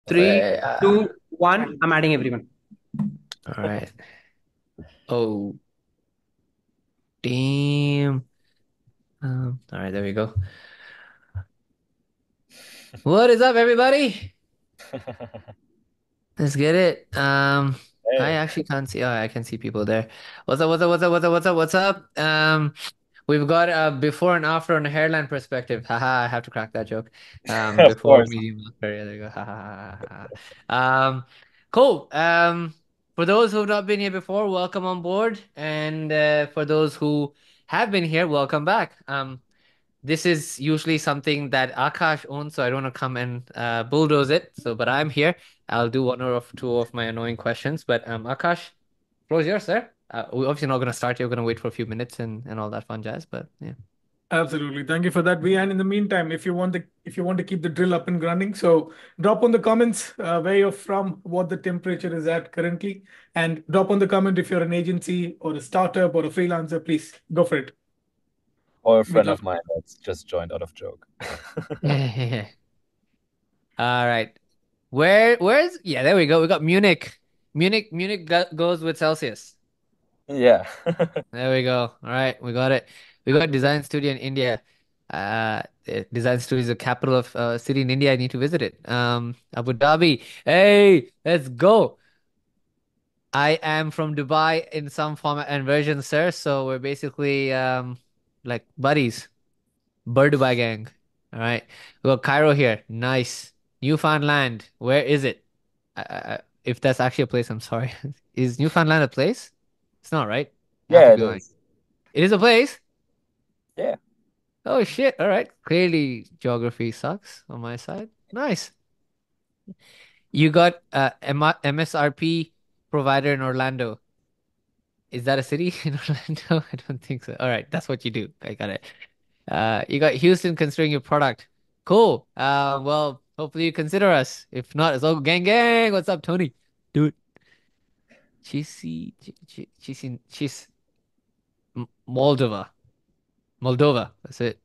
Three, 2, 1. I'm adding everyone. All right. Oh, damn. All right, there we go. What is up, everybody? Let's get it. I Hey, actually can't see. Oh, I can see people there. What's up? What's up? What's up? What's up? What's up? What's up? We've got a before and after on a hairline perspective. Haha, I have to crack that joke. of Before, course. medium, after. Yeah, there you go. Ha ha ha ha. Cool. For those who have not been here before, welcome on board, and for those who have been here, welcome back. This is usually something that Akash owns, so I don't want to come and bulldoze it. So, but I'm here. I'll do one or two of my annoying questions. But Akash, floor is yours, sir. We're obviously not going to start. You're going to wait for a few minutes and all that fun jazz. But yeah. Absolutely. Thank you for that, V. And in the meantime, if you want to keep the drill up and running, so drop on the comments where you're from, what the temperature is at currently, and drop on the comment if you're an agency or a startup or a freelancer. Please go for it. Or a We'd friend love of to. mine that's just joined out of joke. All right. Where's yeah, there we go. We got Munich. Munich goes with Celsius. Yeah. There we go. All right, we got it. We got design studio in India. Design studio is the capital of city in India. I need to visit it. Abu Dhabi. Hey, let's go. I am from Dubai in some form and version, sir. So we're basically like buddies. Bird Dubai gang. All right. We got Cairo here. Nice. Newfoundland. Where is it? If that's actually a place, I'm sorry. Is Newfoundland a place? It's not, right? I have to Yeah, it be lying. is. It is a place. Yeah. Oh shit. All right. Clearly geography sucks on my side. Nice. You got MSRP provider in Orlando. Is that a city in Orlando? I don't think so. All right, that's what you do. I got it. You got Houston considering your product. Cool. Well, hopefully you consider us. If not, it's all gang gang. What's up, Tony? Dude, cheese Moldova. Moldova. That's it.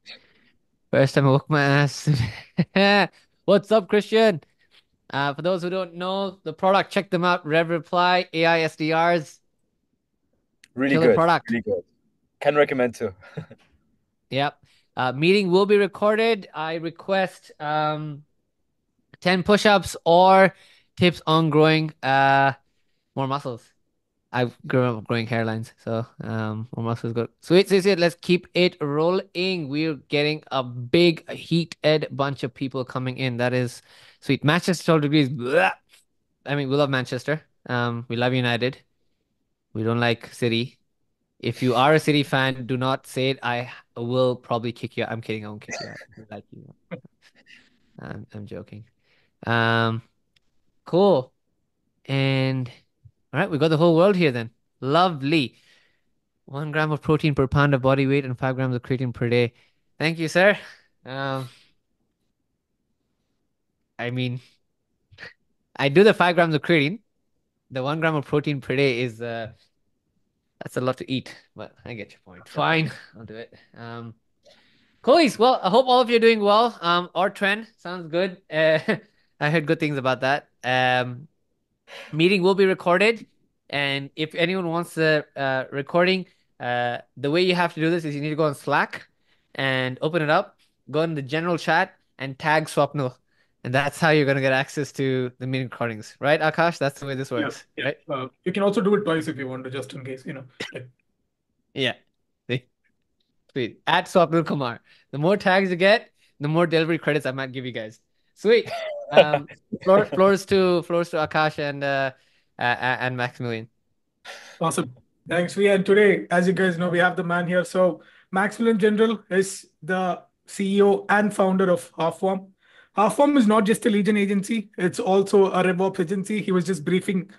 First time I woke my ass. What's up, Christian? For those who don't know the product, check them out. Rev Reply, AI SDRs, Really killer good. product. Really good. Can recommend too. Yep. Meeting will be recorded. I request 10 push-ups or tips on growing more muscles. I've grown up growing hairlines, so more muscles good. Sweet, sweet, sweet. Let's keep it rolling. We're getting a big heated bunch of people coming in. That is sweet. Manchester 12 degrees. Blah. I mean, we love Manchester. We love United. We don't like City. If you are a City fan, do not say it. I will probably kick you out. I'm kidding. I won't kick you out. We like you. I'm joking. Um, cool. And all right, we got the whole world here then. Lovely. 1 gram of protein per pound of body weight and 5 grams of creatine per day. Thank you, sir. Um, I mean, I do the 5 grams of creatine. The 1 gram of protein per day is that's a lot to eat, but I get your point. Fine, I'll do it. Cool. Well, I hope all of you are doing well. Our trend sounds good. I heard good things about that. Meeting will be recorded, and if anyone wants the recording, the way you have to do this is you need to go on Slack and open it up, go in the general chat, and tag Swapnil, and that's how you're gonna get access to the meeting recordings, right, Akash? That's the way this Yeah, works, yeah. right? You can also do it twice if you want to, just in case. Like Yeah. See? Sweet. At Swapnil Kumar. The more tags you get, the more delivery credits I might give you guys. Sweet. Um, floors to Akash and Maximilian. awesome. Thanks, V. And today, as you guys know, we have the man here. So Maximilian General is the CEO and founder of Halfworm. Halfworm is not just a Legion agency; it's also a RevOps agency. He was just briefing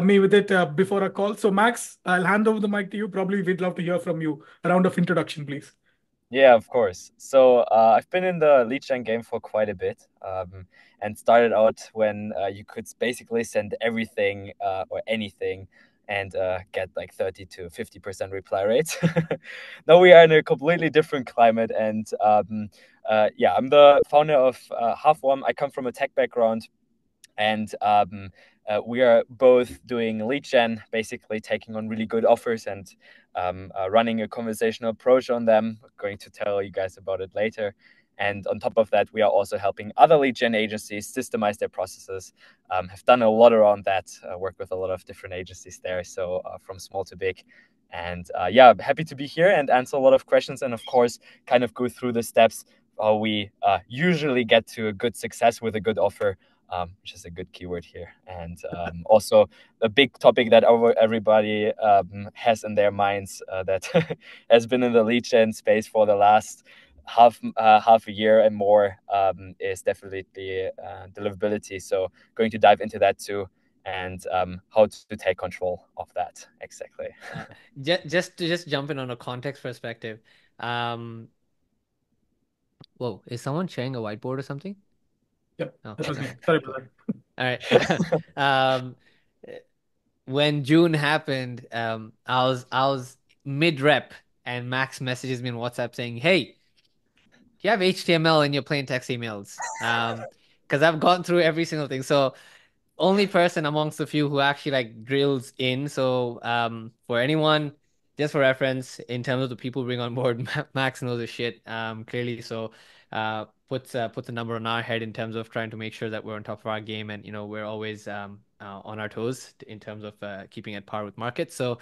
me with it before a call. So Max, I'll hand over the mic to you. Probably we'd love to hear from you. A round of introduction, please. Yeah, of course. So I've been in the lead gen game for quite a bit, and started out when you could basically send everything or anything and get like 30 to 50% reply rates. Now we are in a completely different climate, and yeah, I'm the founder of Halfworm. I come from a tech background. And we are both doing lead gen, basically taking on really good offers and running a conversational approach on them. I'm going to tell you guys about it later. And on top of that, we are also helping other lead gen agencies systemize their processes. Have done a lot around that, work with a lot of different agencies there, so from small to big. And yeah, happy to be here and answer a lot of questions, and of course, kind of go through the steps how we usually get to a good success with a good offer, which is a good keyword here. And also a big topic that everybody has in their minds that has been in the lead gen space for the last half a year and more is definitely the deliverability. So going to dive into that too, and how to take control of that exactly. Just to jump in on a context perspective. Whoa, is someone sharing a whiteboard or something? Yep, Oh, that was me. Sorry about that. All right. When June happened, I was mid-rep and Max messages me on WhatsApp saying, "Hey, you have HTML in your plain text emails?" Because I've gone through every single thing. So only person amongst the few who actually like drills in. So for anyone, just for reference, in terms of the people bring on board, Max knows his shit clearly. So puts a number on our head in terms of trying to make sure that we're on top of our game, and we're always on our toes in terms of keeping at par with market. So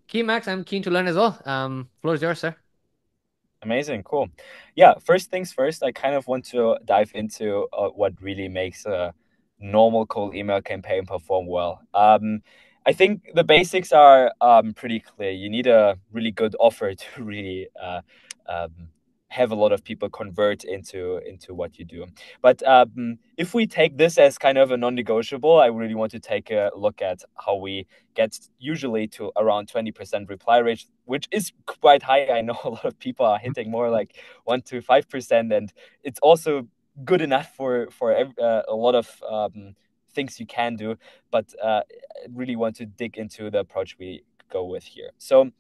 key Max, I'm keen to learn as well. Floor is yours, sir. Amazing, cool. Yeah, first things first, I kind of want to dive into what really makes a normal cold email campaign perform well. I think the basics are pretty clear. You need a really good offer to really um, have a lot of people convert into what you do. But if we take this as kind of a non-negotiable, I really want to take a look at how we get usually to around 20% reply rate, which is quite high. I know a lot of people are hitting more like 1 to 5%, and it's also good enough for a lot of things you can do. But I really want to dig into the approach we go with here. So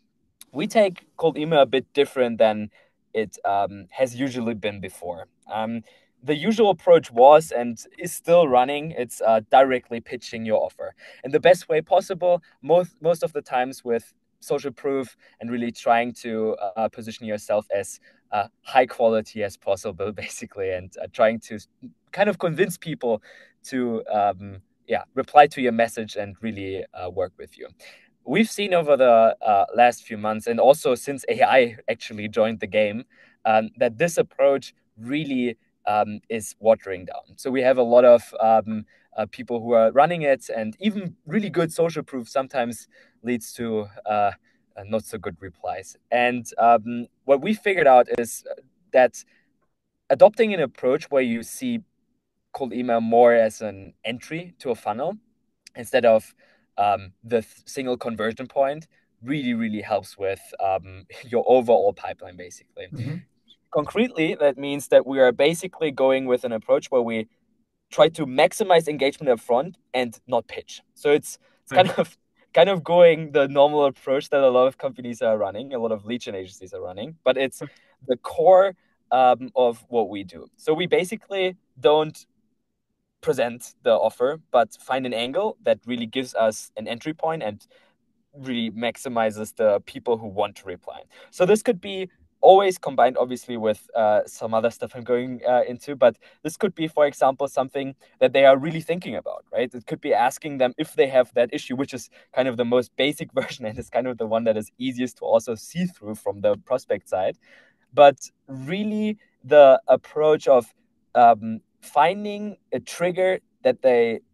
we take cold email a bit different than it has usually been before. The usual approach was and is still running. It's directly pitching your offer in the best way possible. Most of the times with social proof and really trying to position yourself as high quality as possible, basically, and trying to kind of convince people to reply to your message and really work with you. We've seen over the last few months, and also since AI actually joined the game, that this approach really is watering down. So we have a lot of people who are running it, and even really good social proof sometimes leads to not so good replies. And what we figured out is that adopting an approach where you see cold email more as an entry to a funnel instead of the single conversion point really helps with your overall pipeline, basically. that. Concretely, that means that we are basically going with an approach where we try to maximize engagement up front and not pitch. So it's kind of going the normal approach that a lot of companies are running, a lot of lead gen agencies are running, but it's the core of what we do. So we basically don't present the offer, but find an angle that really gives us an entry point and really maximizes the people who want to reply. So this could be always combined, obviously, with some other stuff I'm going into, but this could be, for example, something that they are really thinking about, right? It could be asking them if they have that issue, which is kind of the most basic version and is kind of the one that is easiest to also see through from the prospect side. But really the approach of finding a trigger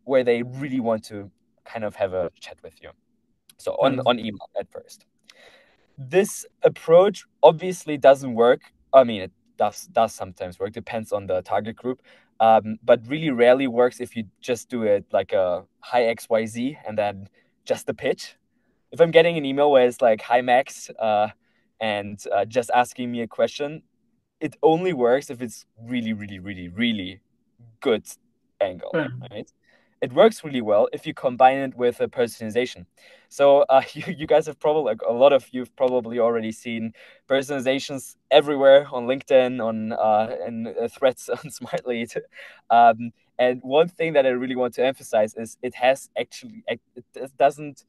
where they really want to kind of have a chat with you. So on email at first. This approach obviously doesn't work. I mean, it does sometimes work, depends on the target group, but really rarely works if you just do it like a hi XYZ and then just the pitch. If I'm getting an email where it's like, hi Max, and just asking me a question, it only works if it's really good angle, right? It works really well if you combine it with a personalization. So you guys have probably, like, a lot of you've probably already seen personalizations everywhere on LinkedIn, on and threads on Smartlead, And one thing that I really want to emphasize is it doesn't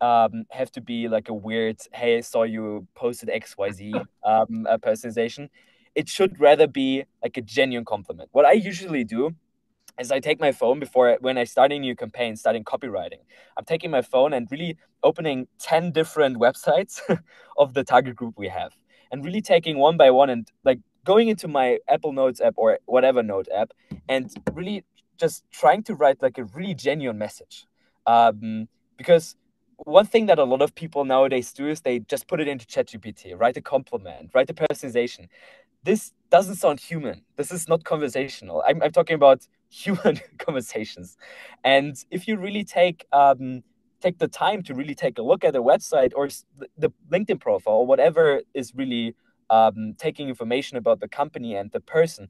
have to be like a weird, hey, I saw you posted XYZ personalization. It should rather be like a genuine compliment. What I usually do is I take my phone when I start a new campaign, starting copywriting. I'm taking my phone and really opening 10 different websites of the target group we have, and really taking one by one and like going into my Apple Notes app or whatever note app and really just trying to write like a really genuine message. Because one thing that a lot of people nowadays do is they just put it into ChatGPT, write a compliment, write a personalization. This doesn't sound human. This is not conversational. I'm talking about human conversations. And if you really take the time to really take a look at a website or the LinkedIn profile or whatever is really taking information about the company and the person,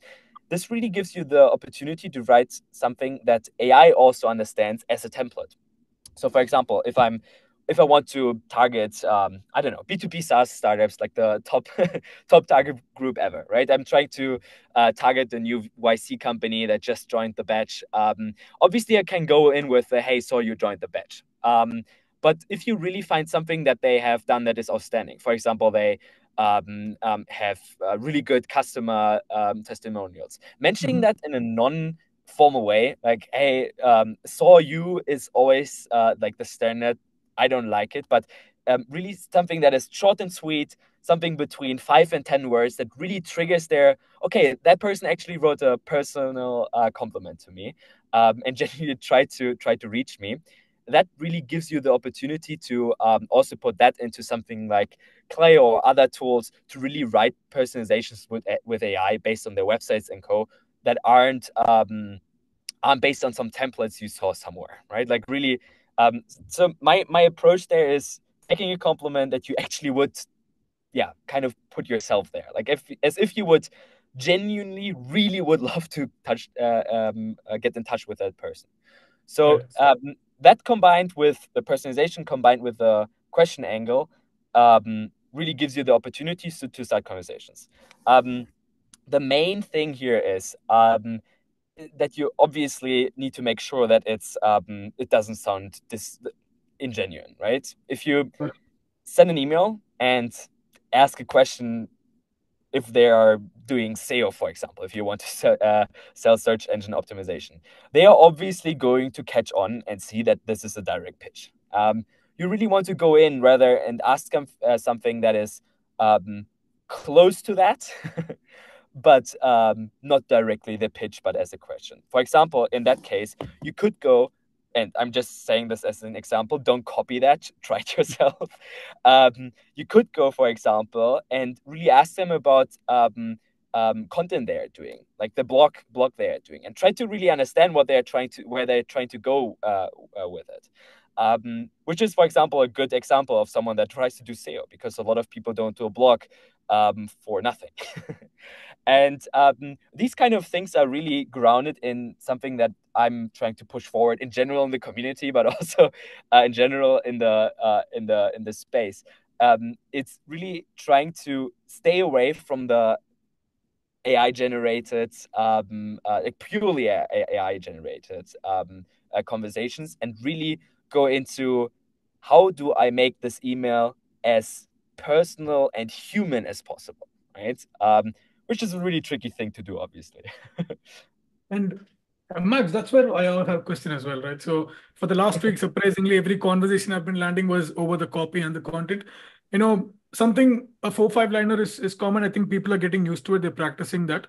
this really gives you the opportunity to write something that AI also understands as a template. So, for example, if I want to target, I don't know, B2B SaaS startups, like the top target group ever, right? I'm trying to target the new YC company that just joined the batch. Obviously, I can go in with, hey, so you joined the batch. But if you really find something that they have done that is outstanding, for example, they have really good customer testimonials, mentioning that in a non-formal way, like, hey, saw you is always like the standard. I don't like it, but really something that is short and sweet, something between 5 and 10 words that really triggers okay, that person actually wrote a personal compliment to me and genuinely tried to reach me. That really gives you the opportunity to also put that into something like Clay or other tools to really write personalizations with AI based on their websites and co that aren't based on some templates you saw somewhere, right? Like really. So my approach there is taking a compliment that you actually would, kind of put yourself there, like as if you would genuinely really would love to get in touch with that person. So that combined with the personalization, combined with the question angle, really gives you the opportunities to start conversations. The main thing here is that you obviously need to make sure that it doesn't sound ingenuine, right? If you send an email and ask a question, if they are doing SEO, for example, if you want to sell search engine optimization, they are obviously going to catch on and see that this is a direct pitch. You really want to go in rather and ask them something that is close to that. But not directly the pitch, but as a question. For example, in that case, you could go, and I'm just saying this as an example, don't copy that, try it yourself. You could go, for example, and really ask them about content they're doing, like the blog they're doing, and try to really understand where they're trying to go with it. Which is, for example, a good example of someone that tries to do SEO, because a lot of people don't do a blog for nothing. And these kind of things are really grounded in something that I'm trying to push forward in general in the community, but also in general in the space. It's really trying to stay away from the AI generated, purely AI generated conversations, and really go into how do I make this email as personal and human as possible, right? Which is a really tricky thing to do, obviously. And Max, that's where I have a question as well, right? So for the last week, surprisingly, every conversation I've been landing was over the copy and the content. Something a 4-5 liner is common. I think people are getting used to it. They're practicing that.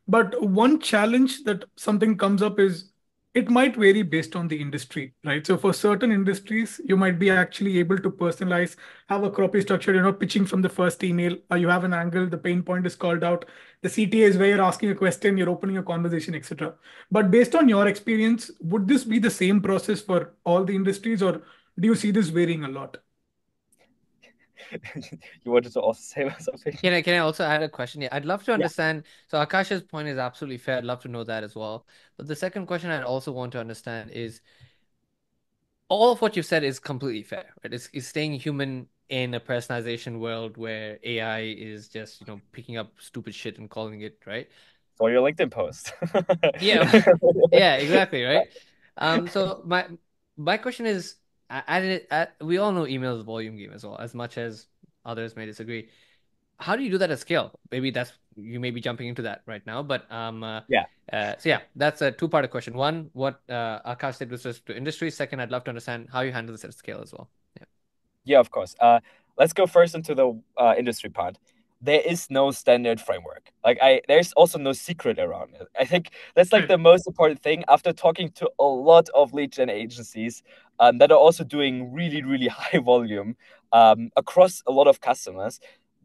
But one challenge that something comes up is it might vary based on the industry, right? So for certain industries, you might be actually able to personalize, have a copy structure, pitching from the first email, you have an angle, the pain point is called out. The CTA is where you're asking a question, you're opening a conversation, etc. But based on your experience, would this be the same process for all the industries, or do you see this varying a lot? You wanted to also say something? Can I also add a question? Yeah, I'd love to understand. So Akash's point is absolutely fair. I'd love to know that as well. But the second question I'd also want to understand is all of what you've said is completely fair, right? It's staying human in a personalization world where AI is just, picking up stupid shit and calling it, right? for your LinkedIn post. Yeah, yeah, exactly, right? So my question is, we all know email is a volume game as well, as much as others may disagree. How do you do that at scale? Maybe you may be jumping into that right now, but Yeah. so yeah, that's a two-part question. One, what Akash said was just to industry. Second, I'd love to understand how you handle this at scale as well. Yeah. Yeah, of course. Let's go first into the industry part. There is no standard framework. There's also no secret around it. I think that's like Right. the most important thing. After talking to a lot of lead gen agencies that are also doing really, really high volume across a lot of customers,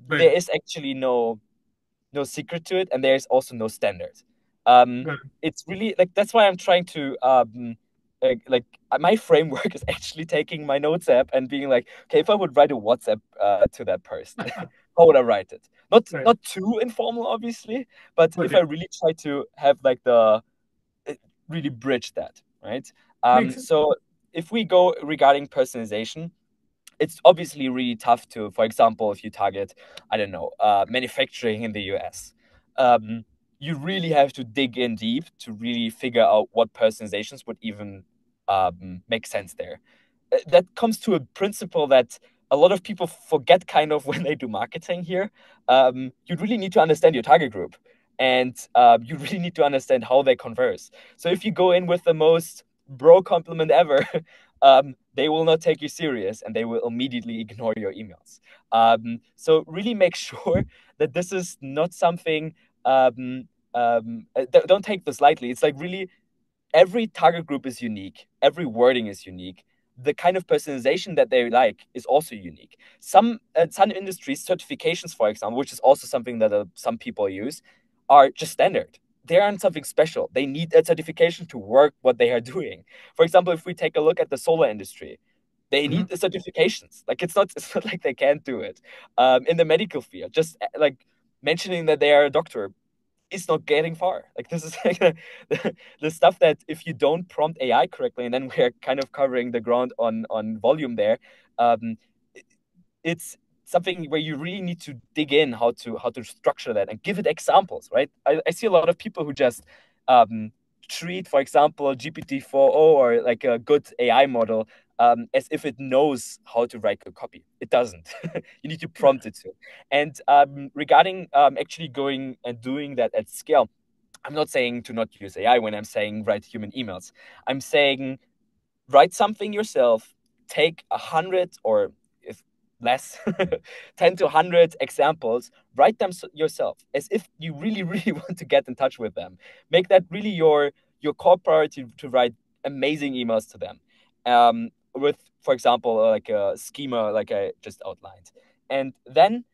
Right. there is actually no secret to it, and there's also no standard. Got it. It's really like that's why I'm trying to my framework is actually taking my notes app and being like, okay, if I would write a WhatsApp to that person, how would I write it? Not Right. not too informal, obviously, but if Okay. I really try to have like really bridge that, right? Makes sense. So if we go regarding personalization, it's obviously really tough to, for example, if you target, I don't know, manufacturing in the US, you really have to dig in deep to really figure out what personalizations would even make sense there. That comes to a principle that a lot of people forget kind of when they do marketing here. You really need to understand your target group, and you really need to understand how they converse. So if you go in with the most bro compliment ever, they will not take you serious and they will immediately ignore your emails. So really make sure that this is not something. Don't take this lightly. It's like really every target group is unique. Every wording is unique. The kind of personalization that they like is also unique. Some industries, certifications, for example, which is also something that some people use, are just standard. They aren't something special. They need a certification to work what they are doing. For example, if we take a look at the solar industry, they need the certifications. Like it's not like they can't do it. In the medical field, just like mentioning that they are a doctor is not getting far. Like this is like the stuff that if you don't prompt AI correctly, and then we're kind of covering the ground on volume there, um, it's something where you really need to dig in how to structure that and give it examples, right? I see a lot of people who just treat, for example, GPT-4o or like a good AI model as if it knows how to write a copy. It doesn't. You need to prompt it to. And regarding actually going and doing that at scale, I'm not saying to not use AI when I'm saying write human emails. I'm saying write something yourself, take 100 or if less, 10 to 100 examples, write them yourself as if you really, really want to get in touch with them. Make that really your core priority to write amazing emails to them. With, for example, like a schema, like I just outlined. And then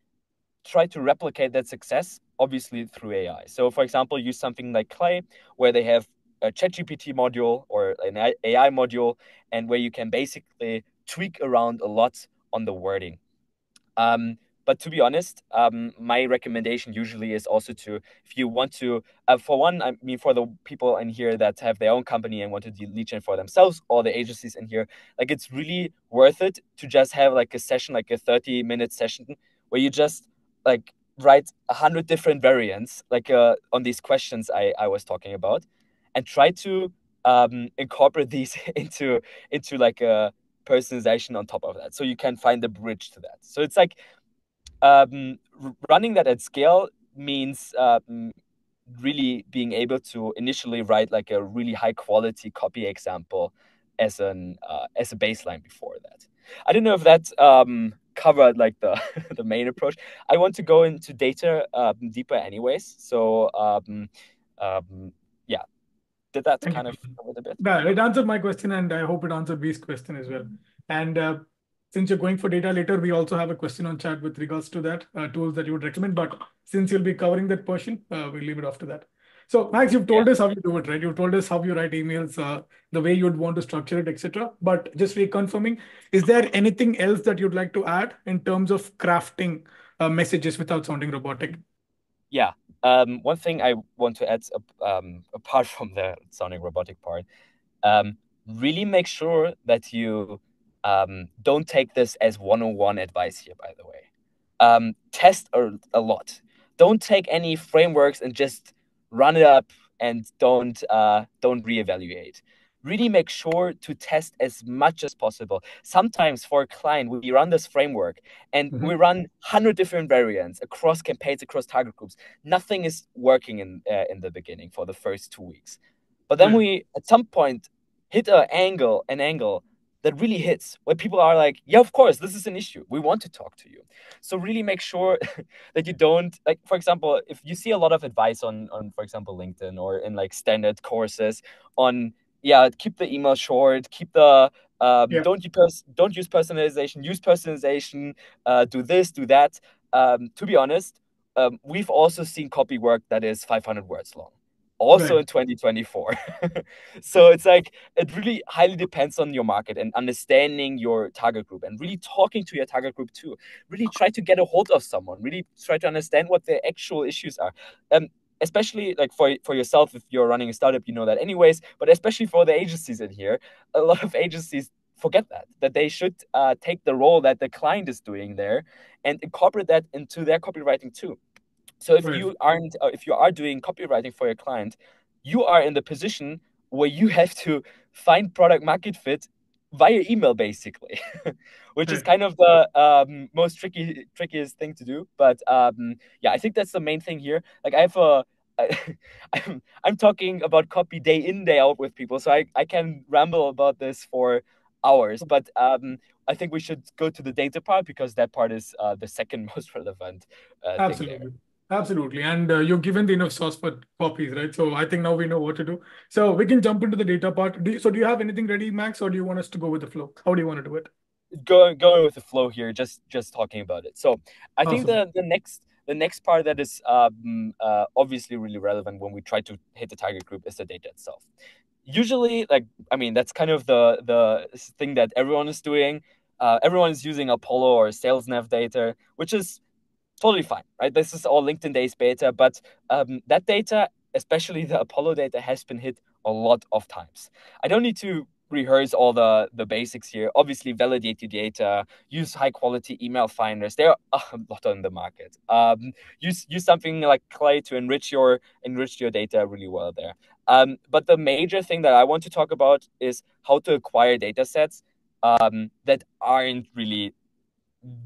try to replicate that success, obviously through AI. So, for example, use something like Clay, where they have a ChatGPT module or an AI module, and where you can basically tweak around a lot on the wording. But to be honest, my recommendation usually is also to, if you want to, for one, I mean, for the people in here that have their own company and want to do lead gen for themselves, or the agencies in here, like it's really worth it to just have like a session, like a 30-minute session, where you just like write 100 different variants, like on these questions I was talking about, and try to incorporate these into like a personalization on top of that, so you can find the bridge to that. So it's like running that at scale means really being able to initially write like a really high quality copy example as a baseline before that. I don't know if that covered like the the main approach. I want to go into data deeper anyways. So yeah, did that Thank kind you. of cover it a bit? Yeah, it answered my question, and I hope it answered B's question as well. And since you're going for data later, we also have a question on chat with regards to that tools that you would recommend. But since you'll be covering that portion, we'll leave it after that. So, Max, you've told us how you do it, right? You've told us how you write emails, the way you'd want to structure it, etc. But just reconfirming, is there anything else that you'd like to add in terms of crafting messages without sounding robotic? Yeah. One thing I want to add, apart from the sounding robotic part, really make sure that you don't take this as one-on-one advice here, by the way. Test a lot. Don't take any frameworks and just run it up and don't reevaluate. Really make sure to test as much as possible. Sometimes for a client, we run this framework and we run 100 different variants across campaigns, across target groups. Nothing is working in the beginning for the first 2 weeks. But then we, at some point, hit an angle that really hits, where people are like, yeah, of course, this is an issue. We want to talk to you. So really make sure that you don't, like, for example, if you see a lot of advice on for example, LinkedIn or in like standard courses on, keep the email short, keep the, don't use personalization, use personalization, do this, do that. To be honest, we've also seen copy work that is 500 words long. Also in 2024. So it's like, it really highly depends on your market and understanding your target group and really talking to your target group too. Really try to get a hold of someone, really try to understand what their actual issues are. Especially like for yourself, if you're running a startup, you know that anyways, but especially for the agencies in here, a lot of agencies forget that they should take the role that the client is doing there and incorporate that into their copywriting too. So if you aren't, if you are doing copywriting for your client, you are in the position where you have to find product market fit via email, basically, which is kind of the most trickiest thing to do. But I think that's the main thing here. Like I'm talking about copy day in, day out with people, so I can ramble about this for hours. But I think we should go to the data part, because that part is the second most relevant thing there. Absolutely. And you've given the enough sauce for copies, right? So I think now we know what to do. So we can jump into the data part. Do you have anything ready, Max, or do you want us to go with the flow? How do you want to do it? Going with the flow here, just talking about it. So I think the next part that is obviously really relevant when we try to hit the target group is the data itself. Usually, like, I mean, that's kind of the thing that everyone is doing. Everyone is using Apollo or SalesNav data, which is totally fine, right? This is all LinkedIn-based beta, but that data, especially the Apollo data, has been hit a lot of times. I don't need to rehearse all the basics here. Obviously, validate your data, use high-quality email finders. There are a lot on the market. Use something like Clay to enrich your data really well there. But the major thing that I want to talk about is how to acquire data sets that aren't really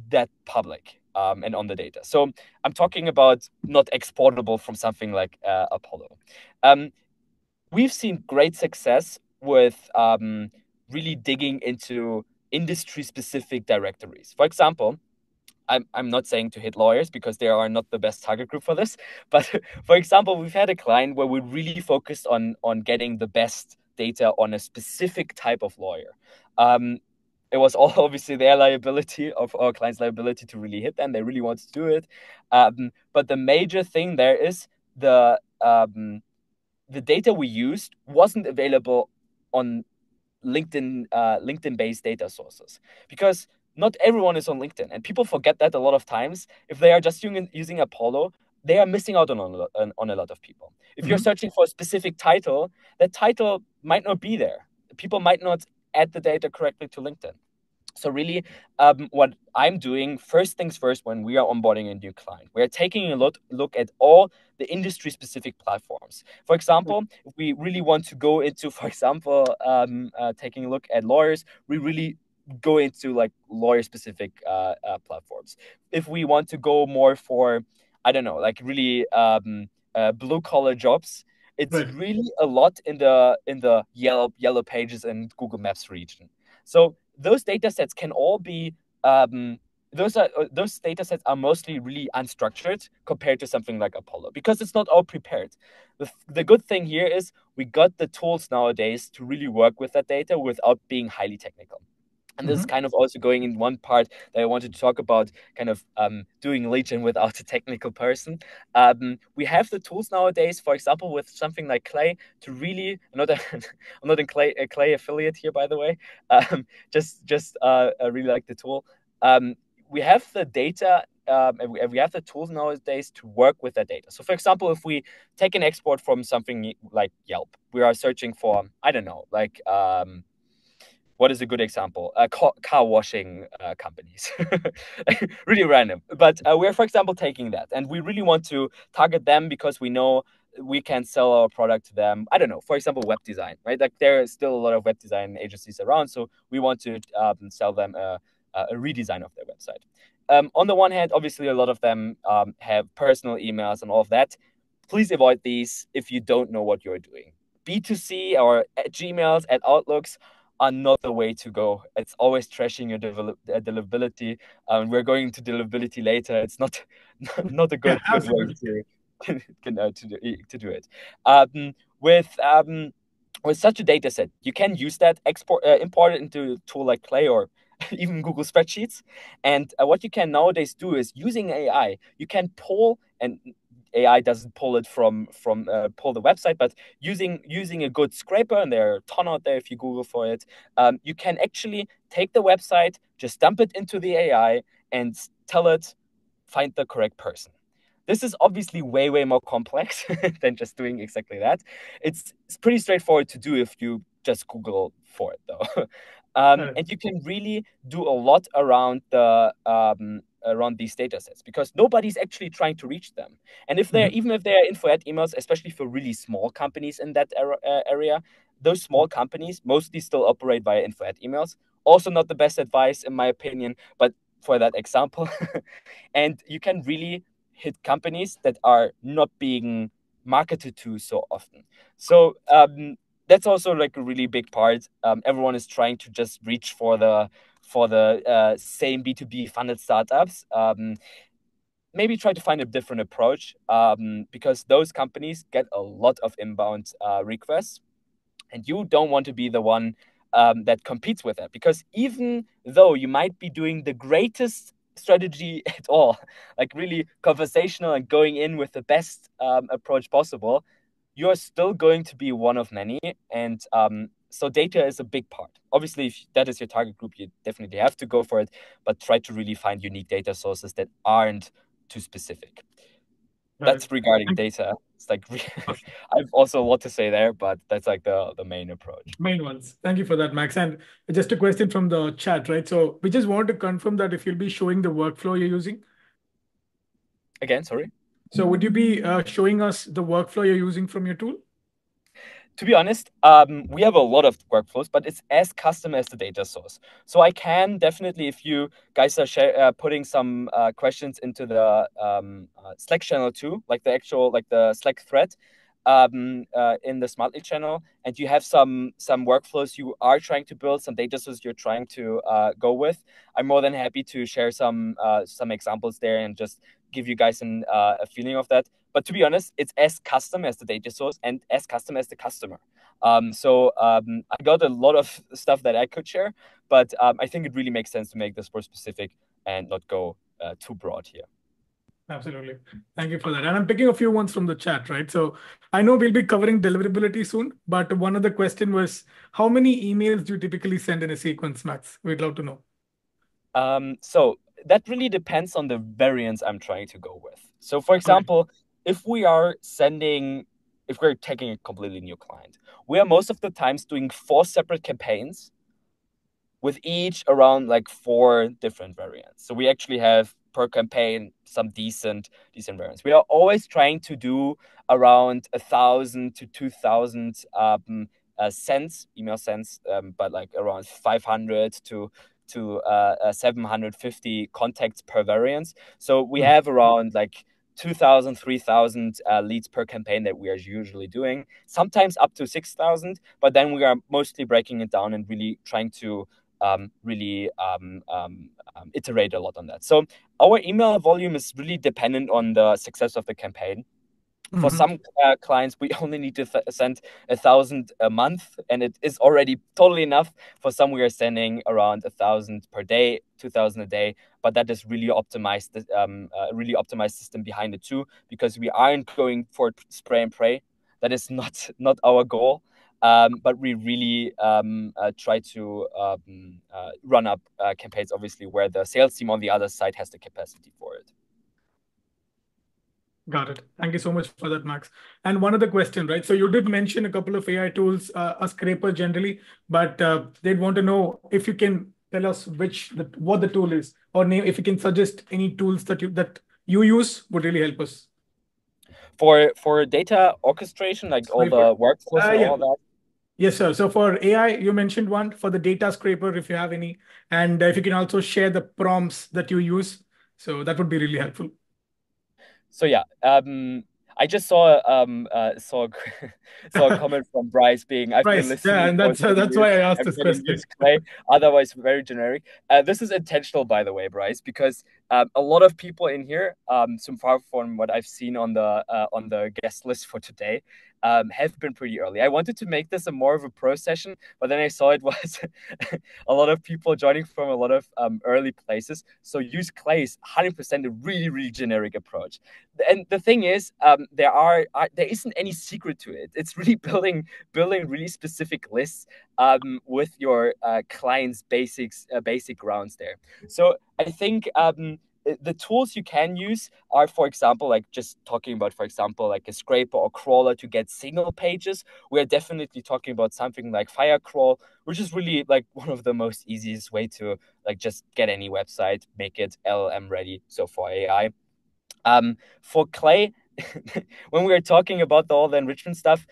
that public and on the data. So I'm talking about not exportable from something like Apollo. We've seen great success with really digging into industry-specific directories. For example, I'm not saying to hit lawyers, because they are not the best target group for this. But for example, we've had a client where we really focused on getting the best data on a specific type of lawyer. It was all obviously their liability, of our client's liability, to really hit them. They really wanted to do it. But the major thing there is the data we used wasn't available on LinkedIn-based data sources, because not everyone is on LinkedIn, and people forget that a lot of times. If they are just using Apollo, they are missing out on a lot of people. If you're searching for a specific title, that title might not be there. People might not add the data correctly to LinkedIn. So really, what I'm doing, first things first, when we are onboarding a new client, we're taking a look at all the industry-specific platforms. For example, if we really want to go into, for example, taking a look at lawyers, we really go into like lawyer-specific platforms. If we want to go more for, I don't know, like really blue-collar jobs, it's really a lot in the yellow pages and Google Maps region. So those data sets can all be those data sets are mostly really unstructured compared to something like Apollo, because it's not all prepared. The good thing here is we got the tools nowadays to really work with that data without being highly technical. And this is kind of also going in one part that I wanted to talk about, kind of doing lead gen without a technical person. We have the tools nowadays, for example, with something like Clay, to really, I'm not a Clay affiliate here, by the way. I really like the tool. We have the data, and we have the tools nowadays to work with that data. So for example, if we take an export from something like Yelp, we are searching for, I don't know, like, what is a good example? Car washing companies. Really random. But we're, for example, taking that, and we really want to target them because we know we can sell our product to them. I don't know, for example, web design, right? Like there are still a lot of web design agencies around, so we want to sell them a redesign of their website. On the one hand, obviously, a lot of them have personal emails and all of that. Please avoid these if you don't know what you're doing. B2C or Gmails at Outlooks are not the way to go. It's always trashing your deliverability. We're going to deliverability later. It's not a good way to do it. With such a data set, you can use that, import it into a tool like Clay or even Google Spreadsheets. And what you can nowadays do is using AI, you can pull, and AI doesn't pull it from pull the website, but using a good scraper, and there are a ton out there if you Google for it, you can actually take the website, just dump it into the AI, and tell it, find the correct person. This is obviously way, way more complex than just doing exactly that. It's pretty straightforward to do if you just Google for it, though. And you can really do a lot around around these data sets, because nobody's actually trying to reach them. And if they're even if they are info ad emails, especially for really small companies in that area, those small companies mostly still operate via info ad emails. Also not the best advice, in my opinion, but for that example. And you can really hit companies that are not being marketed to so often. So that's also like a really big part. Everyone is trying to just reach for the same B2B funded startups. Maybe try to find a different approach, because those companies get a lot of inbound requests, and you don't want to be the one that competes with it. Because even though you might be doing the greatest strategy at all, like really conversational and going in with the best approach possible, you're still going to be one of many. And so data is a big part. Obviously, if that is your target group, you definitely have to go for it, but try to really find unique data sources that aren't too specific. That's regarding data. It's like I've also a lot to say there, but that's like the main approach. Main ones. Thank you for that, Max. And just a question from the chat, right? So we just want to confirm that if you'll be showing the workflow you're using. Again, sorry. So would you be showing us the workflow you're using from your tool? To be honest, we have a lot of workflows, but it's as custom as the data source. So I can definitely, if you guys are putting some questions into the Slack channel too, like the Slack thread in the Smartlead channel, and you have some workflows you are trying to build, some data sources you're trying to go with, I'm more than happy to share some examples there and just give you guys a feeling of that. But to be honest, it's as custom as the data source and as custom as the customer. So I got a lot of stuff that I could share, but I think it really makes sense to make this more specific and not go too broad here. Absolutely. Thank you for that. And I'm picking a few ones from the chat, right? So I know we'll be covering deliverability soon, but one of the question was, how many emails do you typically send in a sequence, Max? We'd love to know. So that really depends on the variance I'm trying to go with. So for example, if we're taking a completely new client, we are most of the times doing 4 separate campaigns with each around like 4 different variants. So we actually have per campaign some decent variants. We are always trying to do around 1,000 to 2,000 email sends, but like around 500 to 750 contacts per variance. So we have around like 2,000, 3,000 leads per campaign that we are usually doing, sometimes up to 6,000, but then we are mostly breaking it down and really trying to iterate a lot on that. So our email volume is really dependent on the success of the campaign. For some clients, we only need to send 1,000 a month, and it is already totally enough. For some, we are sending around 1,000 per day, 2,000 a day. But that is really optimized, really optimized system behind it too, because we aren't going for spray and pray. That is not our goal. But we really try to run up campaigns, obviously, where the sales team on the other side has the capacity for it. Got it. Thank you so much for that, Max. And one other question, right? So you did mention a couple of AI tools, a scraper generally, but they'd want to know if you can tell us what the tool is, or if you can suggest any tools that you use would really help us. For data orchestration, like all Scraper. the workflows and Yeah. all that. Yes, sir. So for AI, you mentioned one for the data scraper, if you have any, and if you can also share the prompts that you use, so that would be really helpful. So yeah, I just saw saw a comment from Bryce being, "I've been Price. Yeah, listening and for that's 30 that's years. why I asked I'm this getting question. used Clay, otherwise very generic." This is intentional, by the way, Bryce, because a lot of people in here, so far from what I've seen on the guest list for today, have been pretty early. I wanted to make this a more of a pro session, but then I saw it was a lot of people joining from a lot of early places. So use Clay's 100% a really, really generic approach. And the thing is, there isn't any secret to it. It's really building really specific lists with your client's basic grounds there. So I think the tools you can use are, for example, like just talking about, for example, like a scraper or crawler to get single pages. We're definitely talking about something like Firecrawl, which is really like one of the most easiest way to like just get any website, make it LLM ready. So for AI. For Clay, when we were talking about all the enrichment stuff,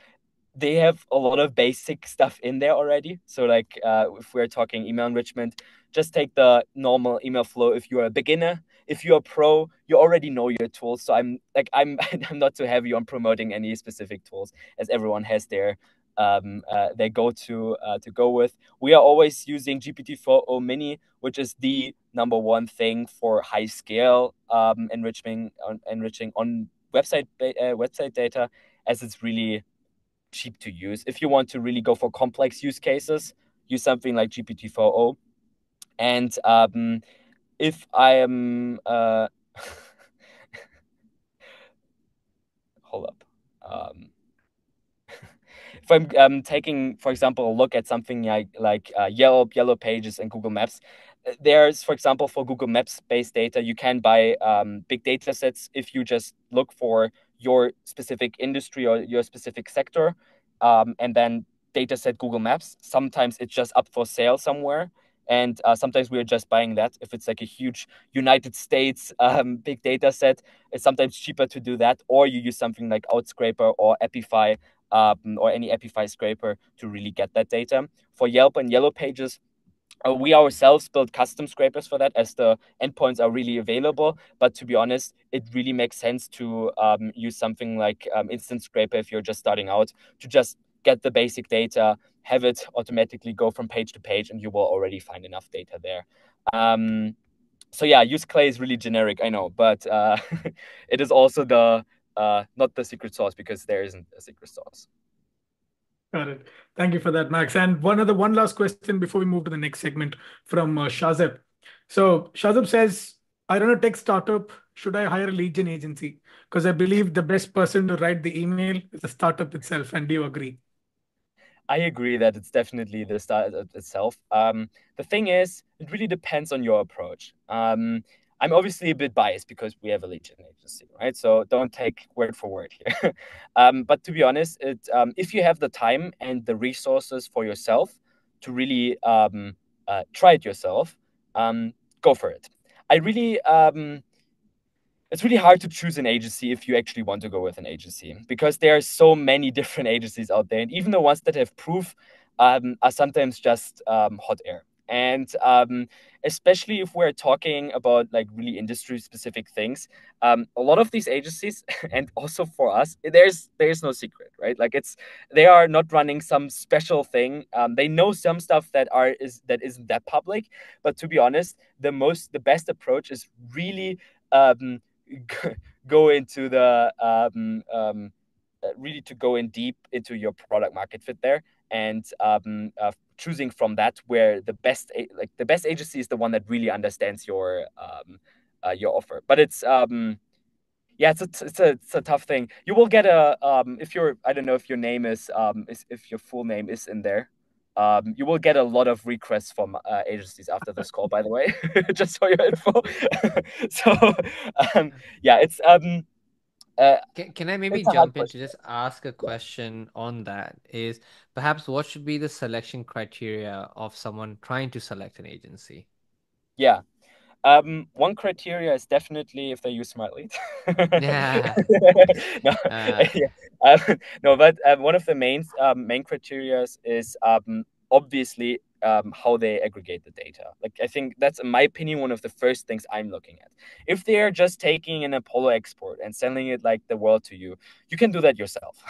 they have a lot of basic stuff in there already. So like if we're talking email enrichment, just take the normal email flow. If you're a beginner, if you're a pro, you already know your tools. So I'm I'm not too heavy on promoting any specific tools, as everyone has their go-to to go with. We are always using GPT-4o Mini, which is the number one thing for high scale enriching on website data, as it's really cheap to use. If you want to really go for complex use cases, use something like GPT-4o. And if I am hold up. If I'm taking, for example, a look at something like Yellow Pages and Google Maps, there's, for example, for Google Maps based data, you can buy big data sets if you just look for your specific industry or your specific sector, and then data set Google Maps. Sometimes it's just up for sale somewhere. And sometimes we're just buying that. If it's like a huge United States big data set, it's sometimes cheaper to do that. Or you use something like Outscraper or Epify, or any Epify scraper to really get that data. For Yelp and Yellow Pages, we ourselves build custom scrapers for that, as the endpoints are really available. But to be honest, it really makes sense to use something like Instant Scraper if you're just starting out, to just get the basic data, have it automatically go from page to page, and you will already find enough data there. So yeah, use Clay is really generic, I know, but it is also the not the secret sauce, because there isn't a secret sauce. Got it. Thank you for that, Max. And one last question before we move to the next segment from Shazeb. So Shazeb says, I run a tech startup. Should I hire a lead gen agency? Because I believe the best person to write the email is the startup itself. And do you agree? I agree that it's definitely the startup itself. The thing is, it really depends on your approach. I'm obviously a bit biased because we have a lead gen agency, right? So don't take word for word here. But to be honest, if you have the time and the resources for yourself to really try it yourself, go for it. I really it's really hard to choose an agency if you actually want to go with an agency, because there are so many different agencies out there, and even the ones that have proof are sometimes just hot air. And especially if we're talking about like really industry specific things, a lot of these agencies and also for us, there's no secret, right? Like they are not running some special thing. They know some stuff that isn't that public, but to be honest, the best approach is really go into the really to go in deep into your product market fit there, and choosing from that where the best agency is the one that really understands your offer. But it's yeah, it's a tough thing. You will get a if you're, I don't know if your name is if your full name is in there. You will get a lot of requests from agencies after this call, by the way, just for your info. So, yeah, it's Can I maybe it's a hard jump in to question. just ask a question on that? Is perhaps what should be the selection criteria of someone trying to select an agency? Yeah. One criteria is definitely if they use Smartlead. Yeah. No, yeah. No, but one of the main criteria is obviously how they aggregate the data. Like, I think that's, in my opinion, one of the first things I'm looking at. If they're just taking an Apollo export and sending it like the world to you, you can do that yourself.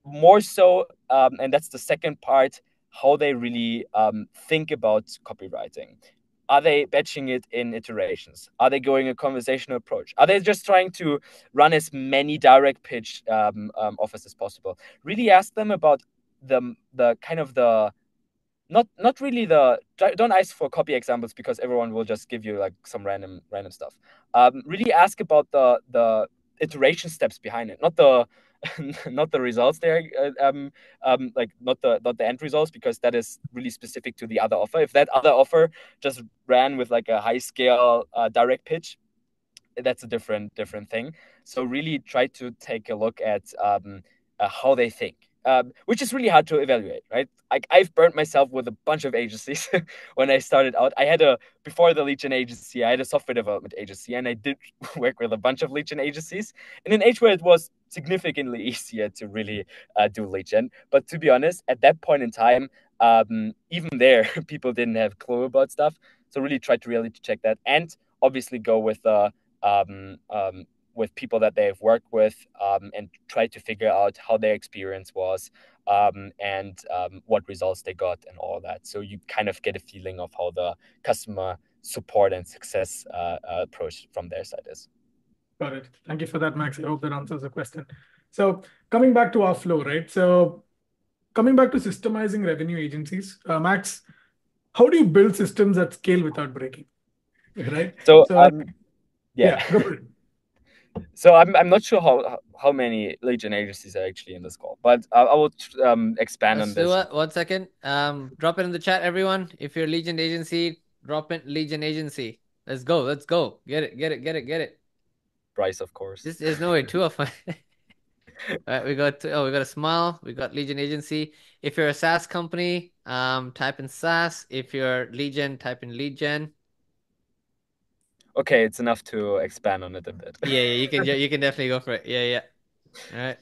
More so, and that's the second part, how they really think about copywriting. Are they batching it in iterations? Are they going a conversational approach? Are they just trying to run as many direct pitch offers as possible? Really ask them about the kind of the not really the, don't ask for copy examples because everyone will just give you like some random stuff. Really ask about the iteration steps behind it, not the not the results there, like not the end results, because that is really specific to the other offer. If that other offer just ran with like a high scale direct pitch, that's a different thing. So really try to take a look at how they think, which is really hard to evaluate, right? Like, I've burnt myself with a bunch of agencies when I started out. Before the lead gen agency, I had a software development agency, and I did work with a bunch of lead gen agencies in an age where it was significantly easier to really do lead gen. But to be honest, at that point in time, even there, people didn't have a clue about stuff. So really try to reality check that, and obviously go with people that they've worked with, and try to figure out how their experience was, and what results they got and all that. So you kind of get a feeling of how the customer support and success approach from their side is. Got it. Thank you for that, Max. I hope that answers the question. So coming back to our flow, right? So coming back to systemizing revenue agencies, Max, how do you build systems at scale without breaking? Right? So, yeah, go for it. So I'm not sure how many lead gen agencies are actually in this call, but I will expand on this. 1 second. Drop it in the chat, everyone. If you're a lead gen agency, drop it lead gen agency. Let's go. Get it. Bryce, of course. There's no way 2 of them. All right, we got a Smile. We got lead gen agency. If you're a SaaS company, type in SaaS. If you're lead gen, type in lead gen. Okay, it's enough to expand on it a bit. Yeah, you can definitely go for it. Yeah. All right.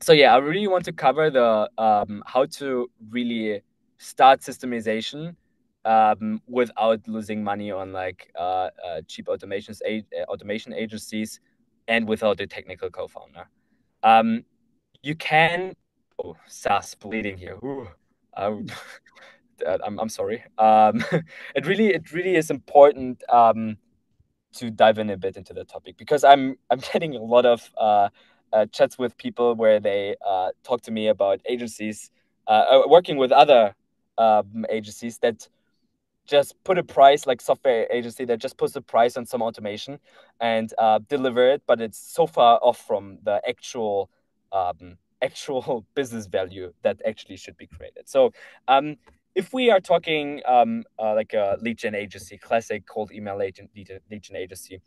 So yeah, I really want to cover the how to really start systemization without losing money on like cheap automation agencies, and without a technical co-founder. You can. Oh, SaaS bleeding here. Ooh. I'm sorry. It really is important to dive in a bit into the topic, because I'm getting a lot of chats with people where they talk to me about agencies working with other agencies that just put a price, like software agency that just puts a price on some automation and deliver it, but it's so far off from the actual business value that actually should be created. So if we are talking like a lead gen agency, classic cold email lead gen agency,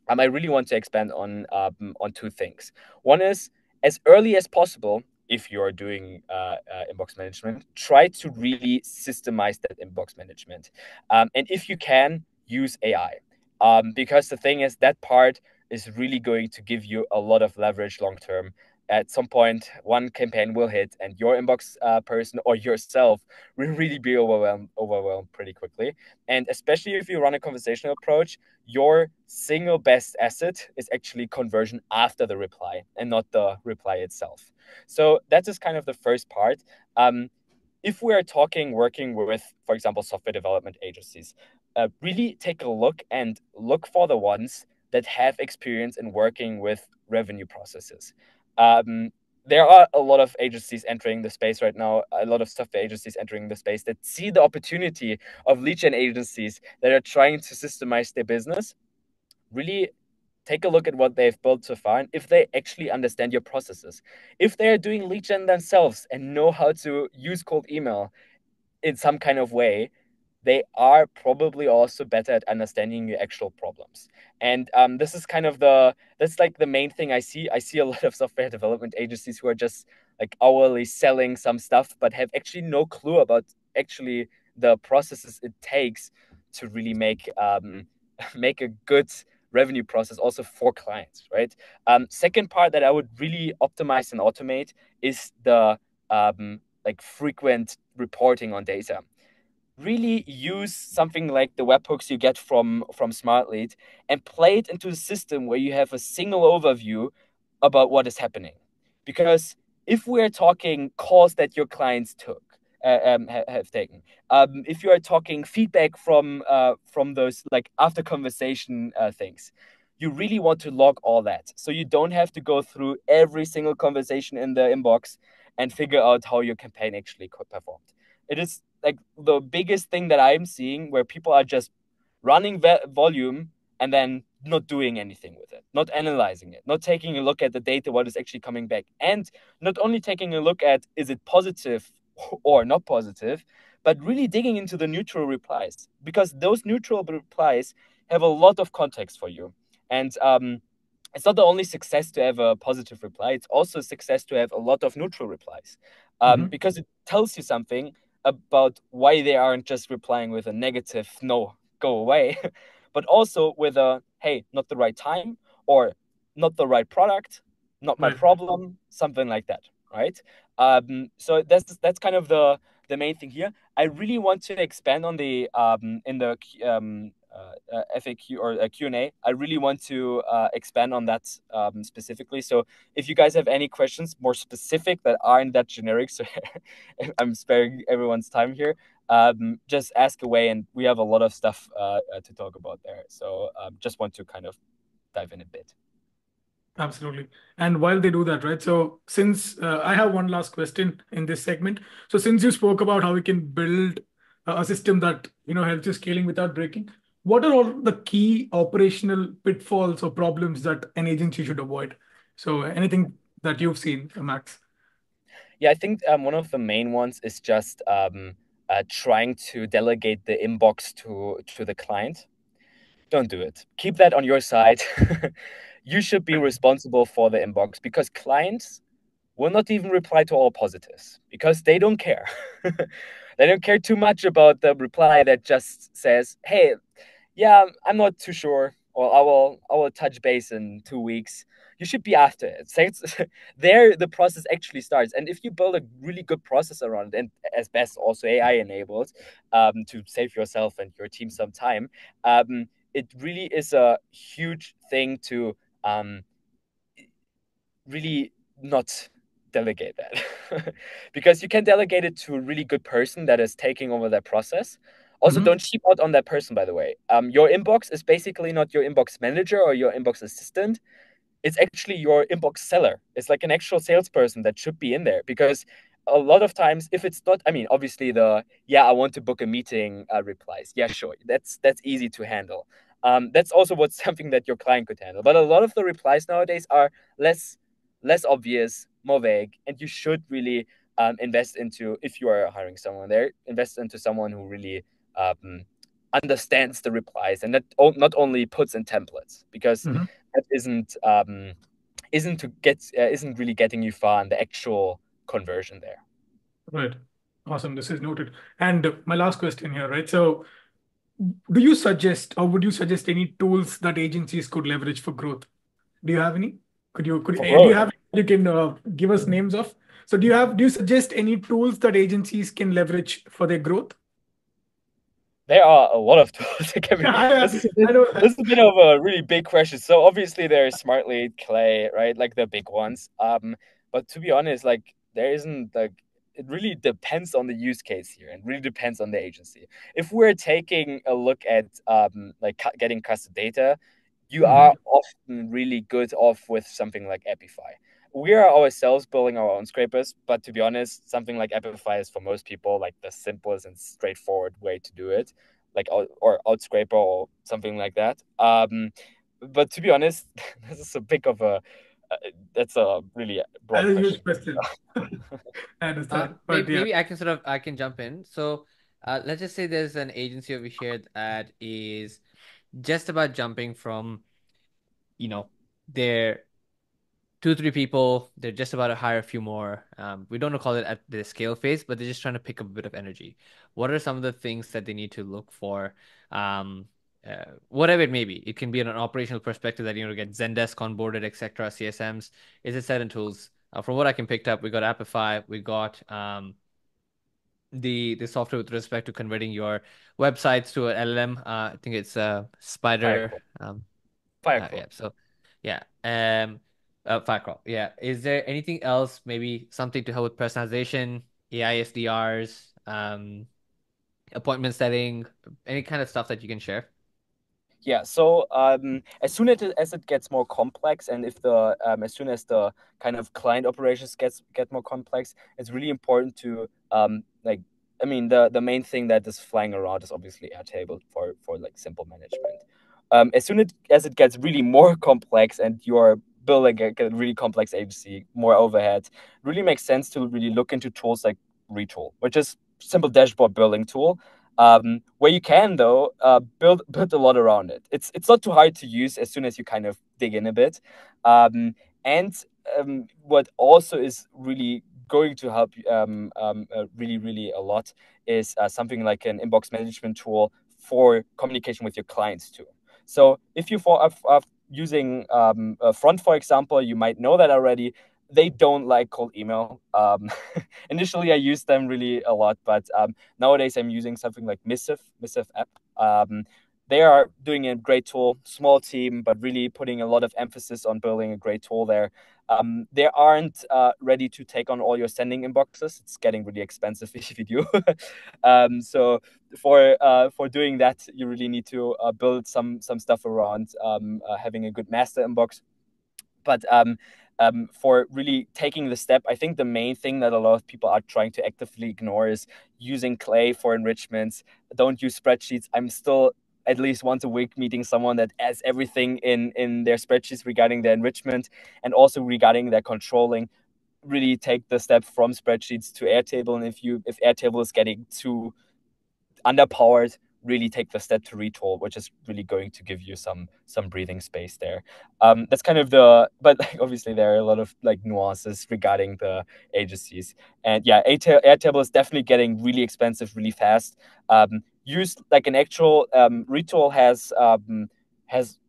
I really want to expand on 2 things. One is, as early as possible, if you're doing inbox management, try to really systemize that inbox management. And if you can, use AI. Because the thing is, that part is really going to give you a lot of leverage long term. At some point, one campaign will hit, and your inbox person or yourself will really be overwhelmed pretty quickly. And especially if you run a conversational approach, your single best asset is actually conversion after the reply and not the reply itself. So that is kind of the first part. If we are working with, for example, software development agencies, really take a look for the ones that have experience in working with revenue processes. There are a lot of agencies entering the space right now, a lot of software agencies entering the space that see the opportunity of lead gen agencies that are trying to systemize their business. Really take a look at what they've built so far, and if they actually understand your processes. If they're doing lead gen themselves and know how to use cold email in some kind of way, they are probably also better at understanding your actual problems. And this is kind of that's like the main thing I see. I see a lot of software development agencies who are just like hourly selling some stuff, but have actually no clue about actually the processes it takes to really make make a good revenue process also for clients, right? Second part that I would really optimize and automate is the like frequent reporting on data. Really use something like the webhooks you get from Smartlead and play it into a system where you have a single overview about what is happening. Because if we are talking calls that your clients took, have taken, if you are talking feedback from those like after conversation things, you really want to log all that, so you don't have to go through every single conversation in the inbox and figure out how your campaign actually performed. It is like the biggest thing that I'm seeing where people are just running volume and then not doing anything with it, not analyzing it, not taking a look at the data, what is actually coming back, and not only taking a look at is it positive or not positive, but really digging into the neutral replies, because those neutral replies have a lot of context for you. And it's not the only success to have a positive reply, it's also a success to have a lot of neutral replies, because it tells you something about why they aren't just replying with a negative, no, go away, but also with a, hey, not the right time, or not the right product, not my problem, something like that, right? So that's kind of the main thing here. I really want to expand on the in the FAQ or Q&A. I really want to expand on that specifically. So if you guys have any questions more specific that aren't that generic, so I'm sparing everyone's time here, just ask away, and we have a lot of stuff to talk about there. So just want to kind of dive in a bit. Absolutely. And while they do that, right? So since I have one last question in this segment. So since you spoke about how we can build a system that helps you scaling without breaking, what are all the key operational pitfalls or problems that an agency should avoid? So anything that you've seen, Max? Yeah, I think one of the main ones is just trying to delegate the inbox to the client. Don't do it. Keep that on your side. You should be responsible for the inbox, because clients will not even reply to all positives because they don't care. They don't care too much about the reply that just says, hey, yeah, I'm not too sure, or I will touch base in 2 weeks. You should be after it. So there the process actually starts. And if you build a really good process around it, and as best also AI enabled, to save yourself and your team some time, it really is a huge thing to really not delegate that. Because you can delegate it to a really good person that is taking over that process. Also, don't cheap out on that person, by the way. Your inbox is basically not your inbox manager or your inbox assistant. It's actually your inbox seller. It's like an actual salesperson that should be in there, because a lot of times, if it's not, I mean, obviously I want to book a meeting replies. Yeah, sure. That's easy to handle. That's also what's something that your client could handle. But a lot of the replies nowadays are less obvious, more vague, and you should really invest into, if you are hiring someone there, invest into someone who really understands the replies, and that not only puts in templates, because that isn't really getting you far in the actual conversion there. Right. Awesome. This is noted. And my last question here, right? So do you suggest, or would you suggest any tools that agencies could leverage for growth? Do you have any? Do you have, you can give us names of? So do you suggest any tools that agencies can leverage for their growth? There are a lot of tools. This is a bit of a really big question. So obviously there's Smartlead, Clay, right? Like the big ones. But to be honest, like there isn't like, it really depends on the use case here, and really depends on the agency. If we're taking a look at like getting custom data, you are often really good off with something like Epify. We are ourselves building our own scrapers, but to be honest, something like Epify is for most people like the simplest and straightforward way to do it, like or Outscraper or something like that. But to be honest, this is a big of a that's a really broad question. I understand. But maybe I can jump in. So let's just say there's an agency over here that is just about jumping from, their 2, 3 people. They're just about to hire a few more. We don't call it at the scale phase, but they're just trying to pick up a bit of energy. What are some of the things that they need to look for? Whatever it may be. It can be an operational perspective that get Zendesk onboarded, etc. CSMs. Is it set in tools? From what I can pick up, we got Appify, we got the software with respect to converting your websites to an LLM. I think it's Spider. Firecrawl. Yeah. Firecrawl. So, yeah. Firecrawl. Yeah. Is there anything else? Maybe something to help with personalization, AI SDRs, appointment setting, any kind of stuff that you can share? Yeah, so as soon as it gets more complex, and if the as soon as the kind of client operations get more complex, it's really important to like, I mean, the main thing that is flying around is obviously Airtable for like simple management. As soon as it gets really more complex and you're building a really complex agency, more overhead, really makes sense to really look into tools like Retool, which is simple dashboard building tool. Where you can though build a lot around it. It's not too hard to use as soon as you kind of dig in a bit, and what also is really going to help really a lot is something like an inbox management tool for communication with your clients too. So if you are using Front, for example, you might know that already. They don't like cold email. Initially, I used them really a lot, but nowadays I'm using something like Missive app. They are doing a great tool, small team, but really putting a lot of emphasis on building a great tool there. They aren't ready to take on all your sending inboxes. It's getting really expensive if you do. So for doing that, you really need to build some stuff around having a good master inbox. But for really taking the step, I think the main thing that a lot of people are trying to actively ignore is using Clay for enrichments. Don't use spreadsheets. I'm still at least once a week meeting someone that has everything in their spreadsheets regarding their enrichment and also regarding their controlling. Really take the step from spreadsheets to Airtable, and if Airtable is getting too underpowered, really take the step to Retool, which is really going to give you some breathing space there. That's kind of but like, obviously there are a lot of like nuances regarding the agencies, and yeah, Airtable is definitely getting really expensive really fast. Used like an actual Retool has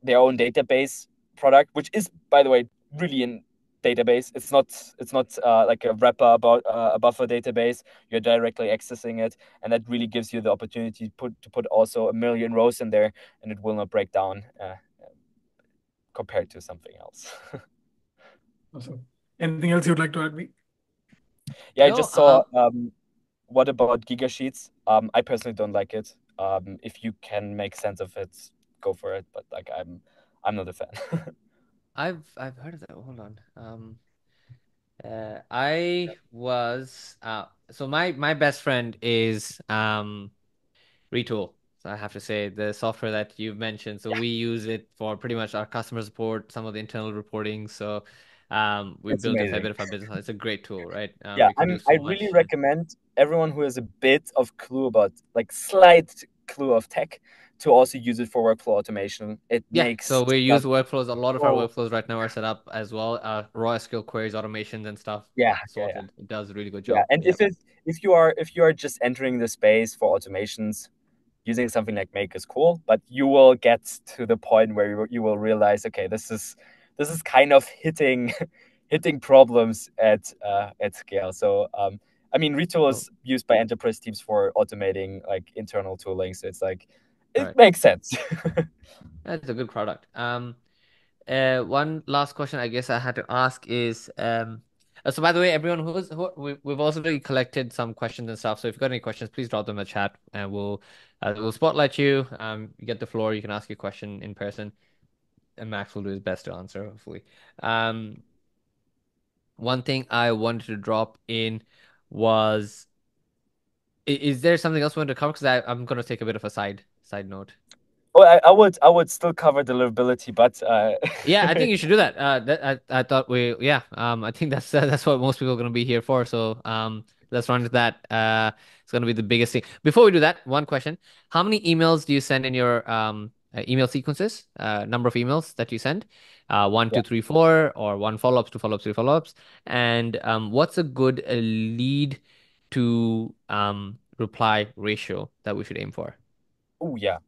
their own database product, which is, by the way, really in database. It's not like a wrapper about a buffer database. You're directly accessing it, and that really gives you the opportunity to put also a million rows in there, and it will not break down compared to something else. Awesome. Anything else you'd like to add, me? Yeah, I No, just saw. What about Gigasheets? I personally don't like it. If you can make sense of it, go for it. But like, I'm not a fan. I've heard of that. Hold on. I was so my best friend is Retool. So I have to say the software that you've mentioned. So we use it for pretty much our customer support, some of the internal reporting. So we It's built a fair bit amazing. of our business. It's a great tool, right? Yeah, We can do I so really much. recommend everyone who has a bit of clue about, like, slight clue of tech to also use it for workflow automation. It Yeah, makes so we use stuff workflows. A lot of our so workflows right now are set up as well. Raw SQL queries, automations, and stuff yeah, yeah. sorted. It does a really good Yeah, job. and Yep. if you are just entering the space for automations, using something like Make is cool, but you will get to the point where you will realize, okay, this is kind of hitting hitting problems at scale. So I mean, Retool Oh, is used by enterprise teams for automating like internal tooling, so it's like it right. makes sense. That's a good product. One last question I guess I had to ask is so by the way, everyone we've also really collected some questions and stuff. So if you've got any questions, please drop them in the chat and we'll spotlight you. You get the floor. You can ask your question in person, and Max will do his best to answer, hopefully. Um, One thing I wanted to drop in was is there something else we want to cover? Because I'm going to take a bit of a side note. Well, I would still cover deliverability, but Yeah, I think you should do that. I thought I think that's what most people are going to be here for. So let's run with that. It's going to be the biggest thing. Before we do that, one question: how many emails do you send in your email sequences, number of emails that you send, 1, 2, 3, 4, or 1 follow-ups, 2 follow-ups, 3 follow-ups, and what's a good lead to reply ratio that we should aim for? Oh yeah.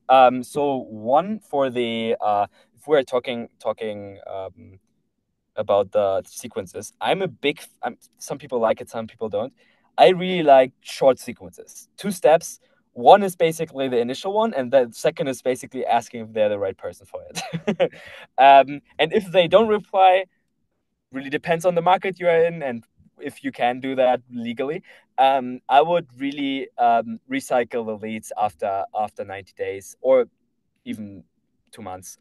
So one for the if we're talking about the sequences, some people like it, some people don't. I really like short sequences. 2 steps. One is basically the initial one, and the second is basically asking if they're the right person for it. And if they don't reply, really depends on the market you are in and if you can do that legally. I would really recycle the leads after 90 days or even 2 months,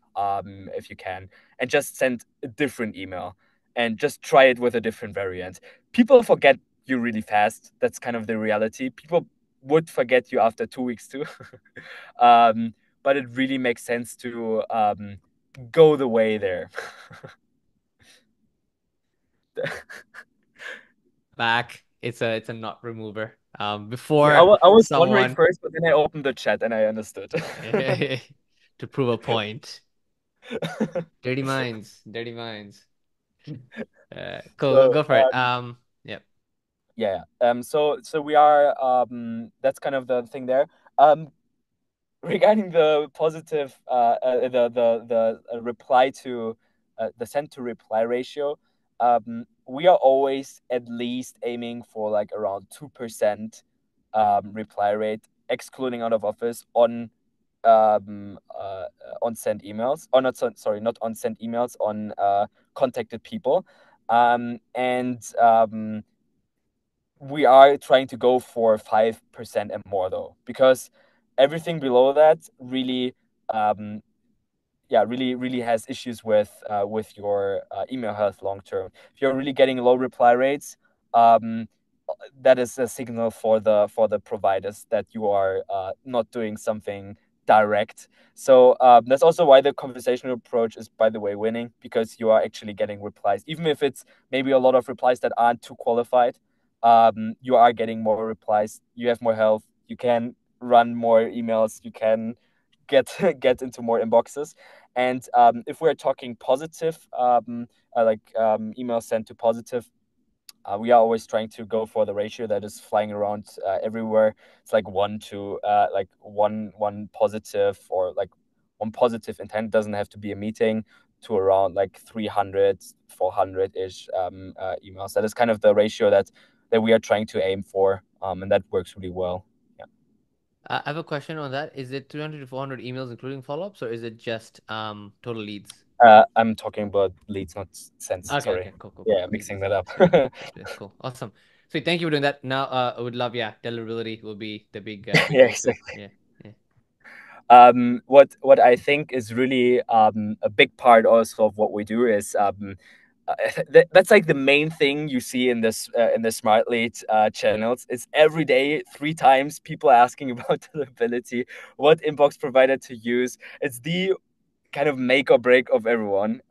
if you can, and just send a different email and just try it with a different variant. People forget you really fast. That's kind of the reality. People would forget you after 2 weeks too. But it really makes sense to go the way there. Back. It's a knot remover. I Before was wondering someone first, but then I opened the chat and I understood. to prove a point. Dirty minds, dirty minds. Cool, So, go for it. Yep. yeah. So we are that's kind of the thing there. Regarding the positive the reply to the send to reply ratio, we are always at least aiming for like around 2% reply rate, excluding out of office on sent emails, or not sorry, not on sent emails, on contacted people. And we are trying to go for 5% and more though, because everything below that really really has issues with your email health long term. If you're really getting low reply rates, that is a signal for the providers that you are not doing something direct. So that's also why the conversational approach is, by the way, winning, because you are actually getting replies, even if it's maybe a lot of replies that aren't too qualified. You are getting more replies. You have more health. You can run more emails. You can get into more inboxes. And if we're talking positive, email sent to positive, we are always trying to go for the ratio that is flying around everywhere. It's like one positive, or like one positive intent. Doesn't have to be a meeting, to around like 300, 400-ish emails. That is kind of the ratio that we are trying to aim for, and that works really well. Yeah. I have a question on that. Is it 300 to 400 emails including follow-ups, or is it just total leads? I'm talking about leads, not sends. Okay, Sorry. okay, cool. Yeah, mixing that up. Yeah, cool. Awesome. So thank you for doing that. Now, I would love, deliverability will be the big Yeah, goal too. exactly. Yeah. What I think is really a big part also of what we do is that's like the main thing you see in this in the Smartlead channels. It's every day 3 times people asking about deliverability, what inbox provider to use. It's the kind of make or break of everyone.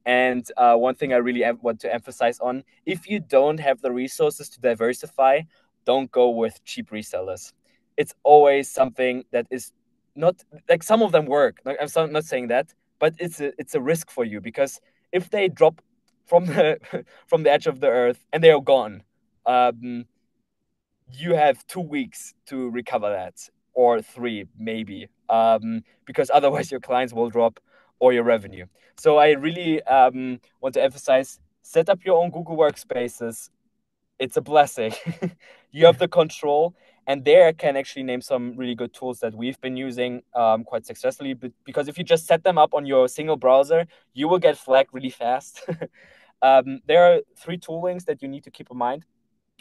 And one thing I really want to emphasize on: if you don't have the resources to diversify, don't go with cheap resellers. It's always something that is not like, some of them work. Like, I'm not saying that, but it's a risk for you, because if they drop from the from the edge of the earth and they are gone, you have 2 weeks to recover that, or 3 maybe, because otherwise your clients will drop, or your revenue. So I really want to emphasize: set up your own Google Workspaces. It's a blessing. You have the control, and there I can actually name some really good tools that we've been using quite successfully. But because if you just set them up on your single browser, you will get flagged really fast. There are 3 toolings that you need to keep in mind.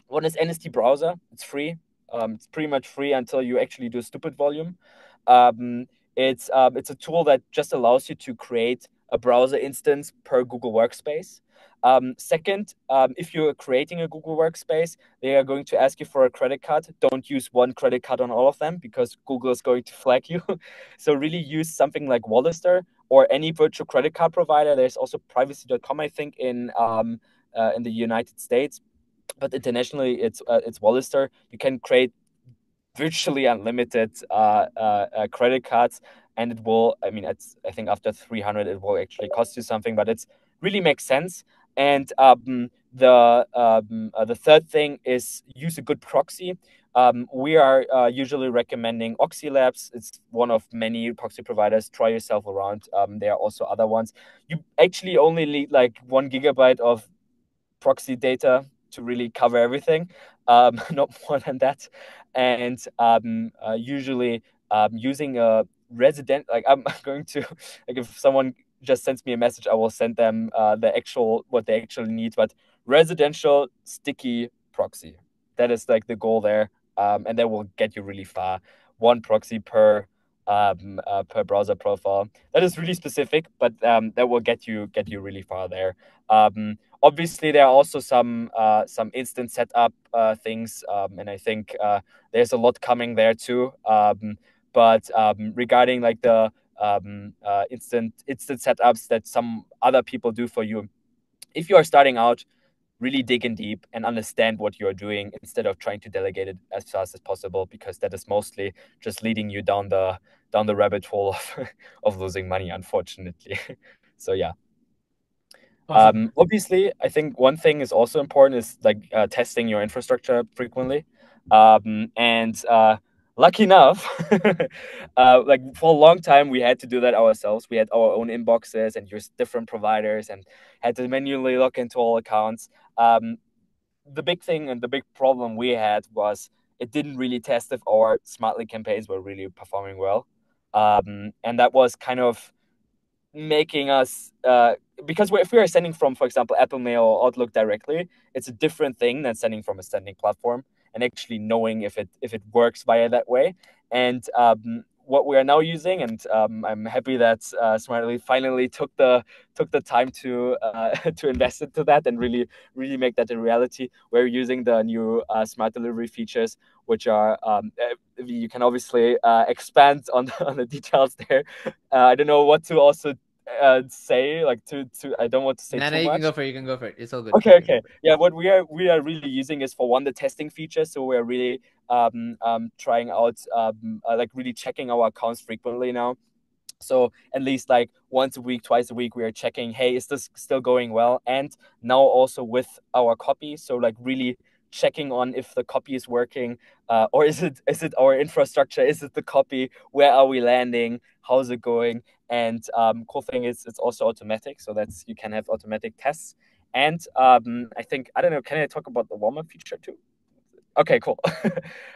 One is NST Browser. It's free. It's pretty much free until you actually do stupid volume. It's a tool that just allows you to create a browser instance per Google Workspace. Second, if you're creating a Google Workspace, they are going to ask you for a credit card. Don't use one credit card on all of them, because Google is going to flag you. So really use something like Wallister or any virtual credit card provider. There's also privacy.com, I think, in the United States, but internationally it's Wallister. You can create virtually unlimited credit cards, and it will, I mean, I think after 300 it will actually cost you something, but it's really makes sense. And the third thing is use a good proxy. We are usually recommending Oxy Labs. It's one of many proxy providers. Try yourself around. There are also other ones. You actually only need like 1 GB of proxy data to really cover everything, not more than that. And usually using a resident, like I'm going to, like if someone just sends me a message, I will send them what they actually need. But residential sticky proxy, that is like the goal there, and that will get you really far. One proxy per browser profile. That is really specific, but that will get you really far there. Obviously, there are also some instant setup things, and I think there's a lot coming there too. But regarding like the instant setups that some other people do for you, if you are starting out, really dig in deep and understand what you're doing instead of trying to delegate it as fast as possible, because that is mostly just leading you down the rabbit hole of losing money, unfortunately. So yeah. Awesome. Obviously, I think one thing is also important is like testing your infrastructure frequently. And lucky enough, like for a long time, we had to do that ourselves. We had our own inboxes and use different providers and had to manually log into all accounts. The big thing and the big problem we had was it didn't really test if our Smartlead campaigns were really performing well. And that was kind of making us because if we are sending from, for example, Apple Mail or Outlook directly, it's a different thing than sending from a sending platform and actually knowing if it works via that way. And what we are now using, and I'm happy that Smartlead finally took the time to to invest into that and really make that a reality. We're using the new smart delivery features, which are you can obviously expand on the details there. I don't know what to also say, like to I don't want to say No, too you much. can go for it. You can go for it. It's all good. Okay. Yeah, what we are really using is, for one, the testing feature. So we're really trying out like really checking our accounts frequently now. So at least like once a week, twice a week, we are checking, hey, is this still going well? And now also with our copy, so like really checking on if the copy is working, or is it our infrastructure? Is it the copy? Where are we landing? How's it going? And cool thing is it's also automatic, so that's you can have automatic tests. And I think, I don't know, can I talk about the warm-up feature too? Okay, cool.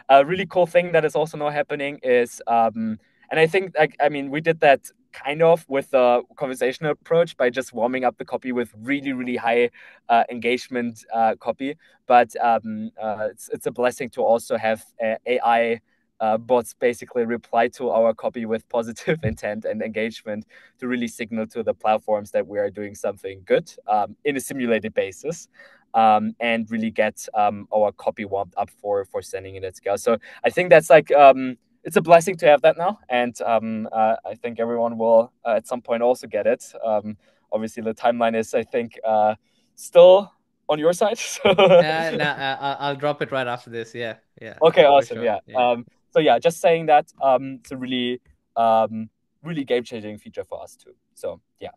A really cool thing that is also now happening is, and I think, like, I mean, we did that kind of with the conversational approach by just warming up the copy with really, really high engagement copy. But it's a blessing to also have AI bots basically reply to our copy with positive intent and engagement to really signal to the platforms that we are doing something good in a simulated basis. And really get our copy warmed up for sending it at scale. So I think that's like it's a blessing to have that now, and I think everyone will at some point also get it. Obviously, the timeline is, I think, still on your side. So I'll drop it right after this. Yeah. okay, For awesome. sure. Yeah. So yeah, just saying that it's a really really game-changing feature for us too. So yeah.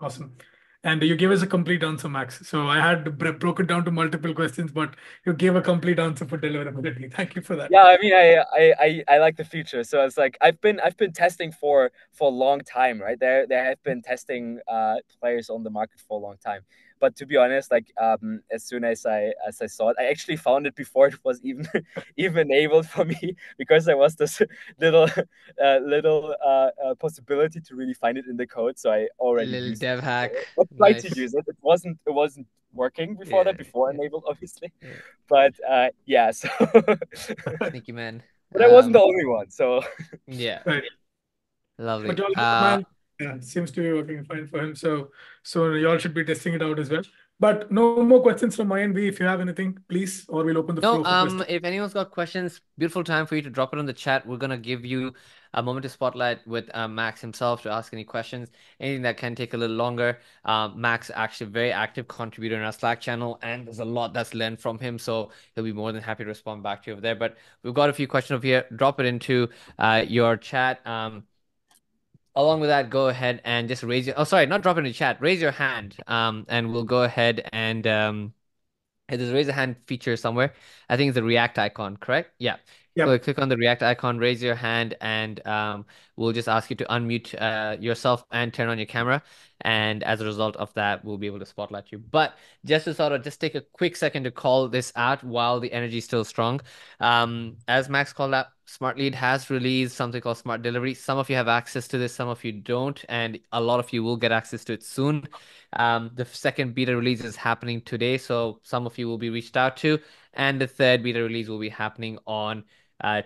Awesome. And you gave us a complete answer, Max. So I had broken down to multiple questions, but you gave a complete answer for deliverability. Thank you for that. Yeah, I mean, I like the feature. So it's like I've been testing for a long time, right? There have been testing players on the market for a long time. But to be honest, like as soon as I saw it, I actually found it before it was even even enabled for me, because there was this little possibility to really find it in the code. So I already Little used dev it hack. before. I tried to Nice. use it. It wasn't working before that, before Yeah. enabled, obviously. Yeah. But yeah, so Sneaky man. but I wasn't the only one. So Yeah. Right. Lovely. But y'all know the man, yeah, seems to be working fine for him. So y'all should be testing it out as well. But no more questions from my end. V, if you have anything, please, or we'll open the floor for questions. If anyone's got questions, beautiful time for you to drop it on the chat. We're gonna give you a moment to spotlight with Max himself to ask any questions. Anything that can take a little longer. Max actually a very active contributor in our Slack channel, and there's a lot that's learned from him, so he'll be more than happy to respond back to you over there. But we've got a few questions over here. Drop it into your chat. Along with that, go ahead and just raise your. Oh, sorry, not drop it in the chat. Raise your hand. And we'll go ahead and there's a raise a hand feature somewhere. I think it's the React icon, correct? Yeah. Go Yep. click on the React icon, raise your hand, and we'll just ask you to unmute yourself and turn on your camera. And as a result of that, we'll be able to spotlight you. But just to sort of just take a quick second to call this out while the energy is still strong. As Max called out, Smartlead has released something called Smart Delivery. Some of you have access to this, some of you don't, and a lot of you will get access to it soon. The second beta release is happening today, so some of you will be reached out to, and the third beta release will be happening on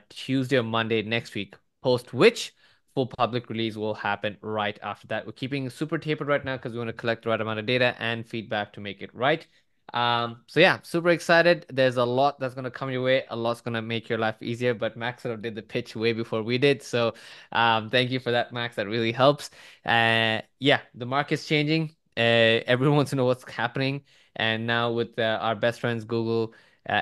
Tuesday or Monday next week, post which full public release will happen right after that. We're keeping super tapered right now because we want to collect the right amount of data and feedback to make it right. So yeah, super excited. There's a lot that's gonna come your way. A lot's gonna make your life easier, but Max sort of did the pitch way before we did. So thank you for that, Max. That really helps. Yeah, the market's changing. Everyone wants to know what's happening. And now with our best friends, Google,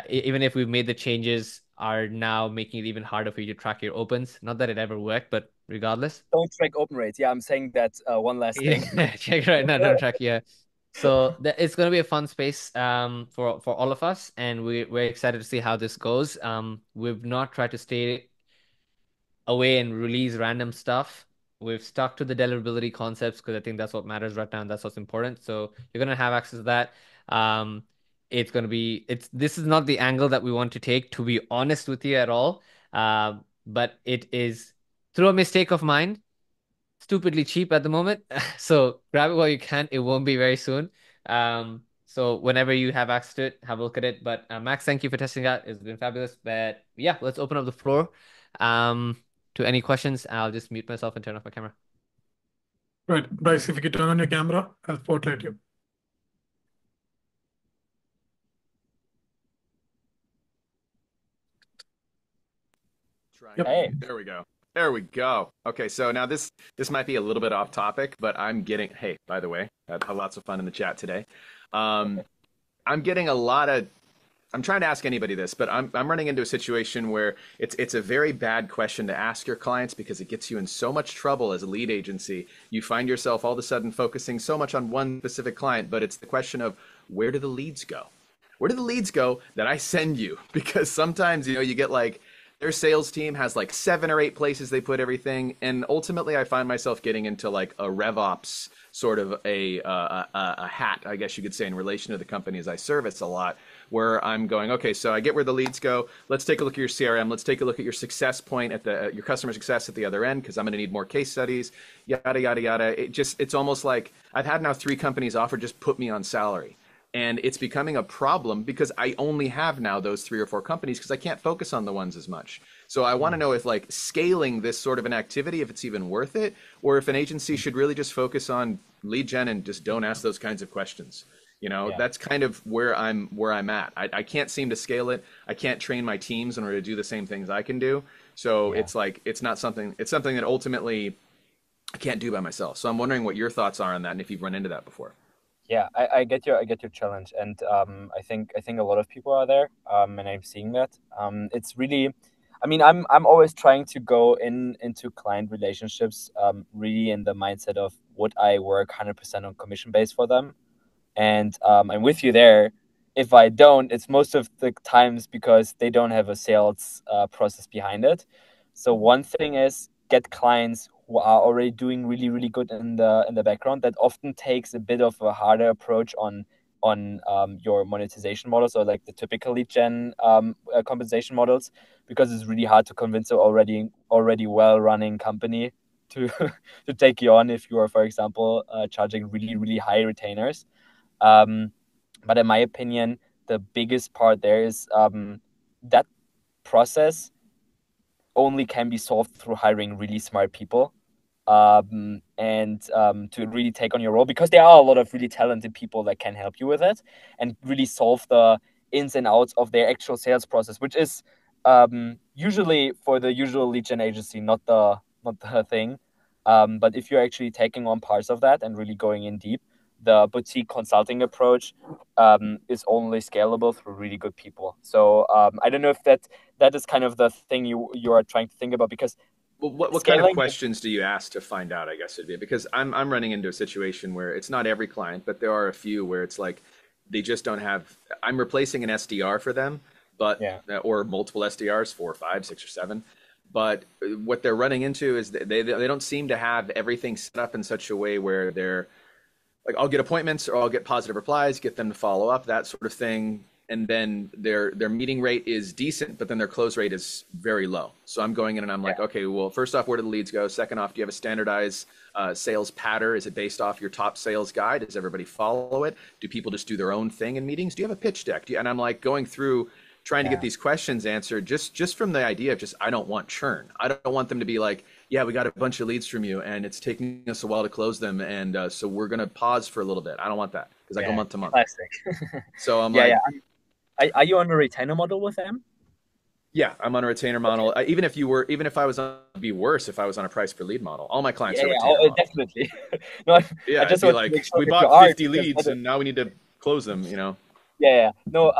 even if we've made the changes, are now making it even harder for you to track your opens. Not that it ever worked, but regardless. Don't track open rates. Yeah, I'm saying that one last thing. Yeah, check right now. Don't track. Yeah. So it's going to be a fun space for all of us, and we're excited to see how this goes. We've not tried to stay away and release random stuff. We've stuck to the deliverability concepts because I think that's what matters right now and that's what's important. So you're gonna have access to that. Um, this is not the angle that we want to take, to be honest with you at all. But it is through a mistake of mine, stupidly cheap at the moment. So grab it while you can. It won't be very soon. So whenever you have access to it, have a look at it. But Max, thank you for testing that. It's been fabulous. But yeah, let's open up the floor. To any questions. I'll just mute myself and turn off my camera. Right. Bryce, if you could turn on your camera, I'll spotlight you. Yep. Hey. There we go. There we go. Okay, so now this might be a little bit off topic, but I'm getting, hey, by the way, I had lots of fun in the chat today. I'm getting a lot of, I'm trying to ask anybody this, but I'm running into a situation where it's a very bad question to ask your clients because it gets you in so much trouble as a lead agency. You find yourself all of a sudden focusing so much on one specific client, but it's the question of where do the leads go? Where do the leads go that I send you? Because sometimes, you get like, their sales team has like 7 or 8 places they put everything, and ultimately I find myself getting into like a RevOps sort of a hat, I guess you could say, in relation to the companies I service a lot, where I'm going, okay, so I get where the leads go. Let's take a look at your CRM. Let's take a look at your success point at your customer success at the other end, because I'm going to need more case studies, yada, yada, yada. It's almost like I've had now 3 companies offer just put me on salary. And it's becoming a problem because I only have now those 3 or 4 companies because I can't focus on the ones as much. So I want to know if like scaling this sort of an activity, if it's even worth it, or if an agency should really just focus on lead gen and just don't ask those kinds of questions. That's kind of where I'm at. I can't seem to scale it. I can't train my teams in order to do the same things I can do. So it's something that ultimately I can't do by myself. So I'm wondering what your thoughts are on that and if you've run into that before. Yeah, I get your challenge, and I think a lot of people are there, and I'm seeing that. It's really, I'm always trying to go into client relationships, really in the mindset of would I work 100% on commission base for them, and I'm with you there. If I don't, it's most of the times because they don't have a sales process behind it. So one thing is get clients who are already doing really, really good in the background. That often takes a bit of a harder approach on your monetization models, or like the typical lead gen compensation models, because it's really hard to convince an already well running company to to take you on if you are, for example, charging really, really high retainers. But in my opinion, the biggest part there is that process only can be solved through hiring really smart people. and to really take on your role, because there are a lot of really talented people that can help you with it and really solve the ins and outs of their actual sales process, which is usually for the usual lead gen agency not the thing. But if you're actually taking on parts of that and really going in deep, the boutique consulting approach is only scalable through really good people. So I don't know if that is kind of the thing you are trying to think about, because well, what kind of questions do you ask to find out, I guess it'd be? Because I'm running into a situation where it's not every client, but there are a few where it's like they just don't have, I'm replacing an SDR for them, but or multiple SDRs, 4 or 5, 6 or 7. But what they're running into is they don't seem to have everything set up in such a way where they're like, I'll get appointments or I'll get positive replies, get them to follow up, that sort of thing. And then their meeting rate is decent, but then their close rate is very low. So I'm going in and I'm like, okay, well, first off, where do the leads go? Second off, do you have a standardized sales pattern? Is it based off your top sales guide? Does everybody follow it? Do people just do their own thing in meetings? Do you have a pitch deck? And I'm like going through trying to get these questions answered just from the idea of just, I don't want churn. I don't want them to be like, yeah, we got a bunch of leads from you and it's taking us a while to close them. And so we're going to pause for a little bit. I don't want that because I go month to month. Classic. So I'm like, are you on a retainer model with them? Yeah, I'm on a retainer model. Even if I was on, it'd be worse if I was on a price per lead model. All my clients are retainer model. Definitely. No, I just be like, we bought 50 leads and now we need to close them, you know? Yeah. No,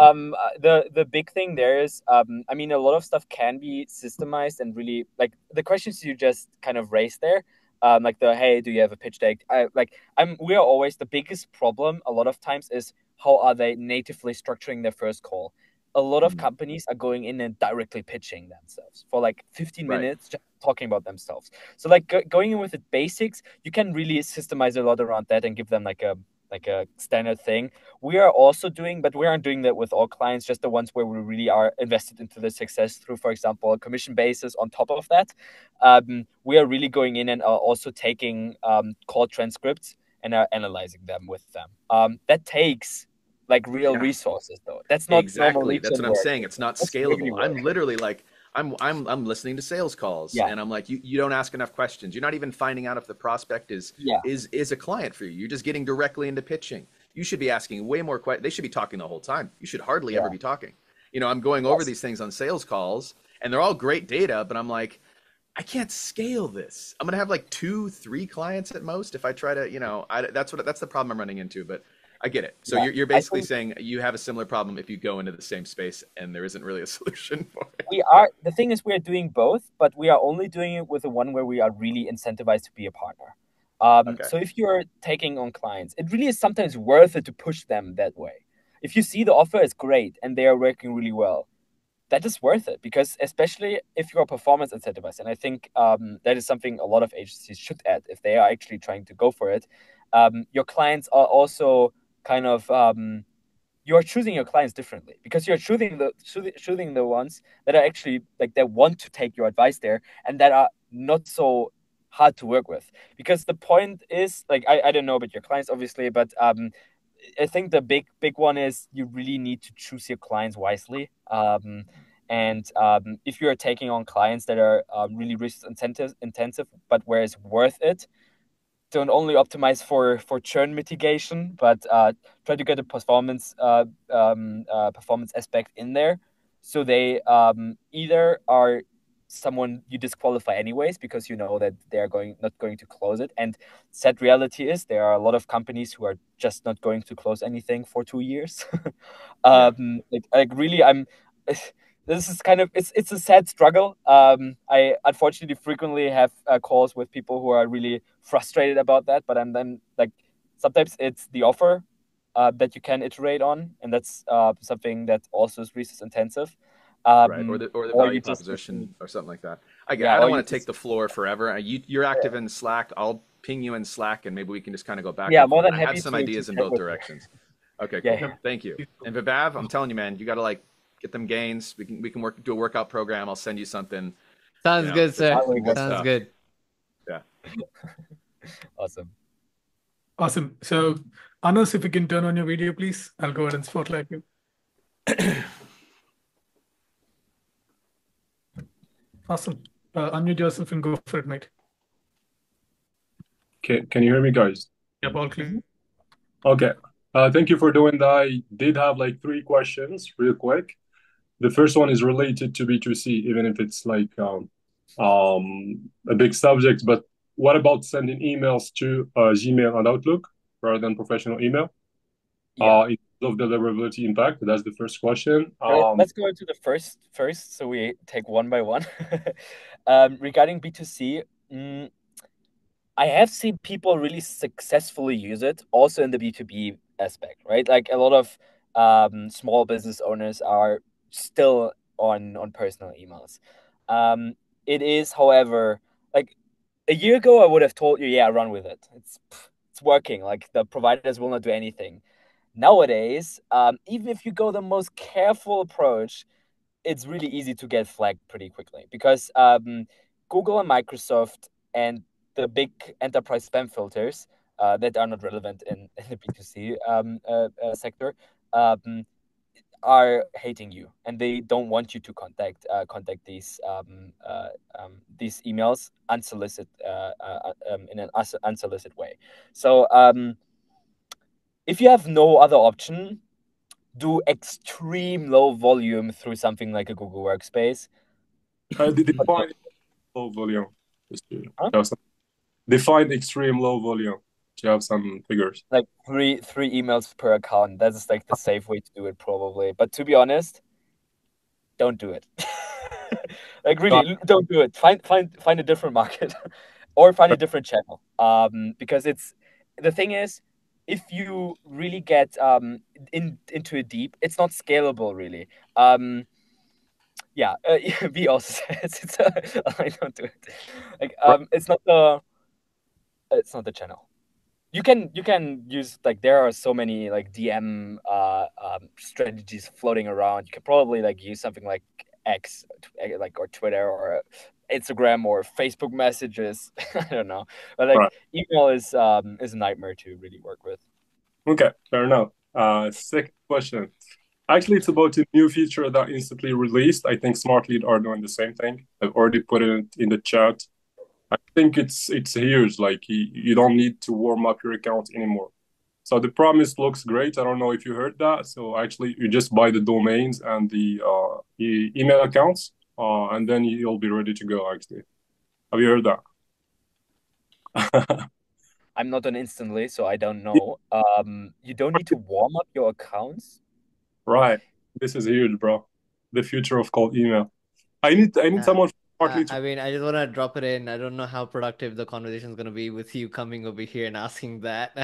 the big thing there is, I mean, a lot of stuff can be systemized and really, like, the questions you just kind of raised there, like hey, do you have a pitch deck? We are always, the biggest problem a lot of times is how are they natively structuring their first call? A lot of companies are going in and directly pitching themselves for like 15 minutes, just talking about themselves. So like going in with the basics, you can really systemize a lot around that and give them like a standard thing. We are also doing, but we aren't doing that with all clients, just the ones where we really are invested into the success through, for example, a commission basis on top of that. We are really going in and are also taking call transcripts and are analyzing them with them. That takes like real resources though. That's not exactly. That's what I'm saying. It's not scalable. I'm literally like, I'm listening to sales calls and I'm like, you don't ask enough questions. You're not even finding out if the prospect is a client for you. You're just getting directly into pitching. You should be asking way more questions. They should be talking the whole time. You should hardly ever be talking. You know, I'm going over these things on sales calls and they're all great data, but I'm like, I can't scale this. I'm going to have like 2, 3 clients at most if I try to, you know, that's the problem I'm running into, but I get it. So you're basically saying you have a similar problem if you go into the same space and there isn't really a solution for it. The thing is, we are doing both, but we are only doing it with the one where we are really incentivized to be a partner. So if you're taking on clients, it really is sometimes worth it to push them that way. If you see the offer is great and they are working really well, that is worth it, because especially if you're performance incentivized, and I think that is something a lot of agencies should add if they are actually trying to go for it. Your clients are also kind of you're choosing your clients differently, because you're choosing the ones that are actually like, they want to take your advice there and that are not so hard to work with. Because the point is, like, I don't know about your clients obviously, but I think the big one is you really need to choose your clients wisely. And if you're taking on clients that are really risk intensive, but where it's worth it, don't only optimize for churn mitigation, but try to get a performance aspect in there. So they either are someone you disqualify anyways because you know that they're not going to close it. And sad reality is there are a lot of companies who are just not going to close anything for 2 years. Like really, this is kind of, it's a sad struggle. I unfortunately frequently have calls with people who are really frustrated about that, but I'm then like, sometimes it's the offer that you can iterate on, and that's something that also is resource intensive. Right, or the value proposition or something like that. I don't want to take the floor forever. You're active in Slack. I'll ping you in Slack, and maybe we can just kind of go back. Yeah, more than happy. I have some ideas in both directions. Okay, cool. Yeah. Thank you. And Vivav, I'm telling you, man, you got to like get them gains. We can do a workout program. I'll send you something. Sounds good, sir. Sounds good. Yeah. Awesome. So, Anas, if you can turn on your video, please. I'll go ahead and spotlight you. Awesome. Unmute yourself and go for it, mate. Can you hear me, guys? Yep, all clear. Okay. Thank you for doing that. I did have like three questions real quick. The first one is related to B2C, even if it's like a big subject, but what about sending emails to Gmail and Outlook rather than professional email? Yeah. In terms of deliverability impact, that's the first question. Let's go into the first, so we take one by one. Regarding B2C, I have seen people really successfully use it also in the B2B aspect, right? Like a lot of small business owners are still on personal emails. It is, however, like a year ago, I would have told you, yeah, run with it. It's working. Like the providers will not do anything. Nowadays, even if you go the most careful approach, it's really easy to get flagged pretty quickly because Google and Microsoft and the big enterprise spam filters that are not relevant in the B2C sector are hating you, and they don't want you to contact these emails unsolicited in an unsolicited way. So if you have no other option, do extreme low volume through something like a Google Workspace. Define low volume. Just to Huh? have some, define extreme low volume. To have some figures. Like three emails per account. That's like the safe way to do it, probably. But to be honest, don't do it. Like really, don't do it. Find a different market, or find a different channel. Because it's the thing is, if you really get into it deep, it's not scalable really. Yeah, V also says I don't do it. Like it's not the channel. You can use, like, there are so many like DM strategies floating around. You could probably like use something like X, like, or Twitter or Instagram or Facebook messages. I don't know, but like email is a nightmare to really work with. Okay, fair enough. Second question. Actually, it's about a new feature that instantly released. I think Smartlead are doing the same thing. I've already put it in the chat. I think it's huge. Like you don't need to warm up your account anymore. So the promise looks great. I don't know if you heard that. So actually, you just buy the domains and the email accounts, and then you'll be ready to go. Actually, have you heard that? I'm not on Instantly, so I don't know. You don't need to warm up your accounts. Right. This is huge, bro. The future of cold email. I need someone partly to. I mean, I just want to drop it in. I don't know how productive the conversation is going to be with you coming over here and asking that,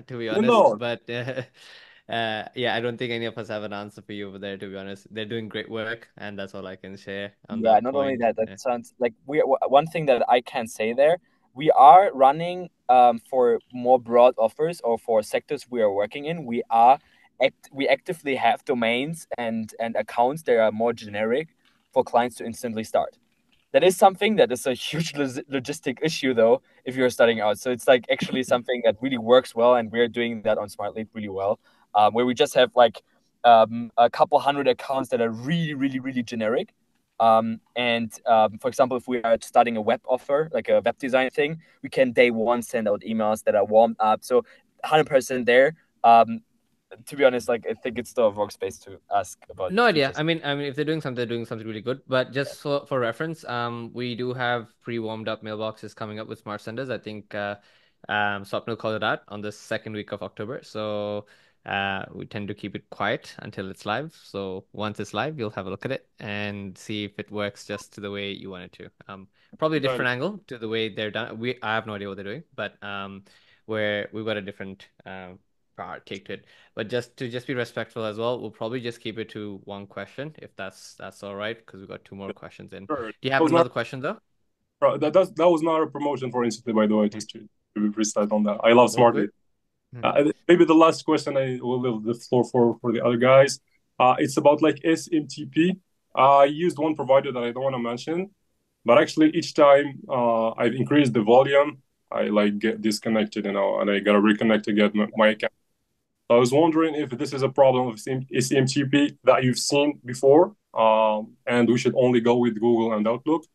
to be honest. No. But yeah, I don't think any of us have an answer for you over there, to be honest. They're doing great work, and that's all I can share on Yeah, that not point. only that, that sounds like one thing that I can say there, we are running for more broad offers, or for sectors we are working in. We actively have domains and accounts that are more generic for clients to instantly start. That is something that is a huge logistic issue, though, if you're starting out. So it's like actually something that really works well, and we're doing that on Smartlead really well, where we just have like a couple hundred accounts that are really, really, really generic. For example, if we are starting a web offer, like a web design thing, we can day one send out emails that are warmed up. So 100% there. To be honest, like, I think it's the workspace to ask about. No idea. I mean, if they're doing something really good. But just for reference, we do have pre-warmed up mailboxes coming up with Smart Senders. I think Swapnil called it out on the second week of October. So we tend to keep it quiet until it's live. So once it's live, you'll have a look at it and see if it works just to the way you want it to. Probably a different angle to the way they're done. I have no idea what they're doing, but where we've got a different take to it. But just to be respectful as well, we'll probably just keep it to one question, if that's all right, because we've got two more questions in. Sure. Do you have another question though? That was not a promotion for Instantly, by the way, just to be precise on that. I love Smartlead. Maybe the last question I will leave the floor for the other guys. It's about like SMTP. I used one provider that I don't want to mention, but actually each time I've increased the volume, I like get disconnected, and I gotta reconnect to get my account. So I was wondering if this is a problem of SMTP that you've seen before, and we should only go with Google and Outlook,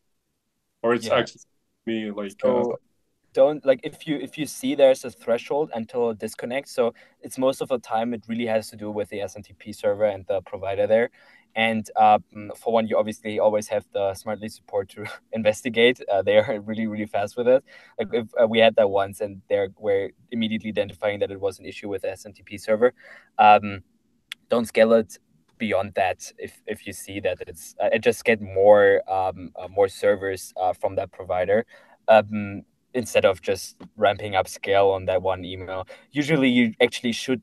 or it's actually me like. So don't like if you see there's a threshold until it disconnects. So it's most of the time it really has to do with the SMTP server and the provider there. And for one, you obviously always have the Smartlead support to investigate. They are really, really fast with it. Like if we had that once, and we're immediately identifying that it was an issue with the SMTP server. Don't scale it beyond that if you see that it's just get more servers from that provider. Instead of just ramping up scale on that one email. Usually you actually should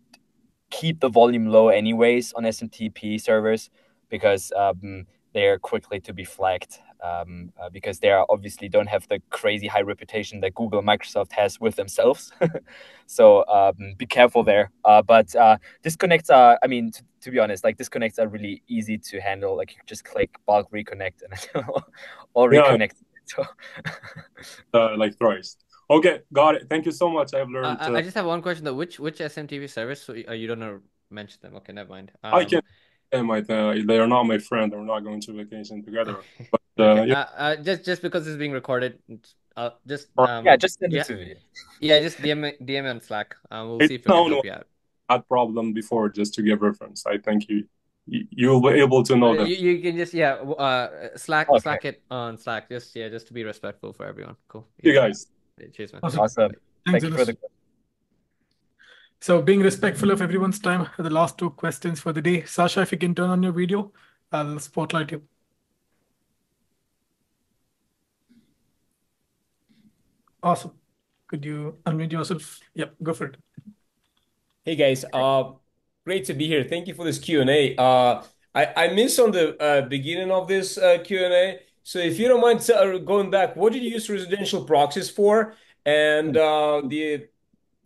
keep the volume low anyways on SMTP servers, because they are quickly to be flagged, because they obviously don't have the crazy high reputation that Google and Microsoft has with themselves. So be careful there. But disconnects are, I mean, to be honest, like disconnects are really easy to handle. Like you just click bulk reconnect and all reconnect. So like thrice. Okay, got it. Thank you so much. I've learned. I just have one question though. Which SMTP service? So you don't know, mention them. Okay, never mind. I can. They are not my friend. We're not going to vacation together. But okay. yeah. Just because it's being recorded, just just send it to me. Yeah, just DM on Slack. We'll see if we can help you out. Had problem before, just to give reference. I think you'll be able to know that. You can just Slack it on Slack. Just to be respectful for everyone. Cool. You guys. Cheers, man. Awesome. Thank you for the. So being respectful of everyone's time, the last two questions for the day. Sasha, if you can turn on your video, I'll spotlight you. Awesome. Could you unmute yourself? Yep, go for it. Hey guys, great to be here. Thank you for this Q&A. I missed on the beginning of this Q&A. So if you don't mind going back, what did you use residential proxies for? And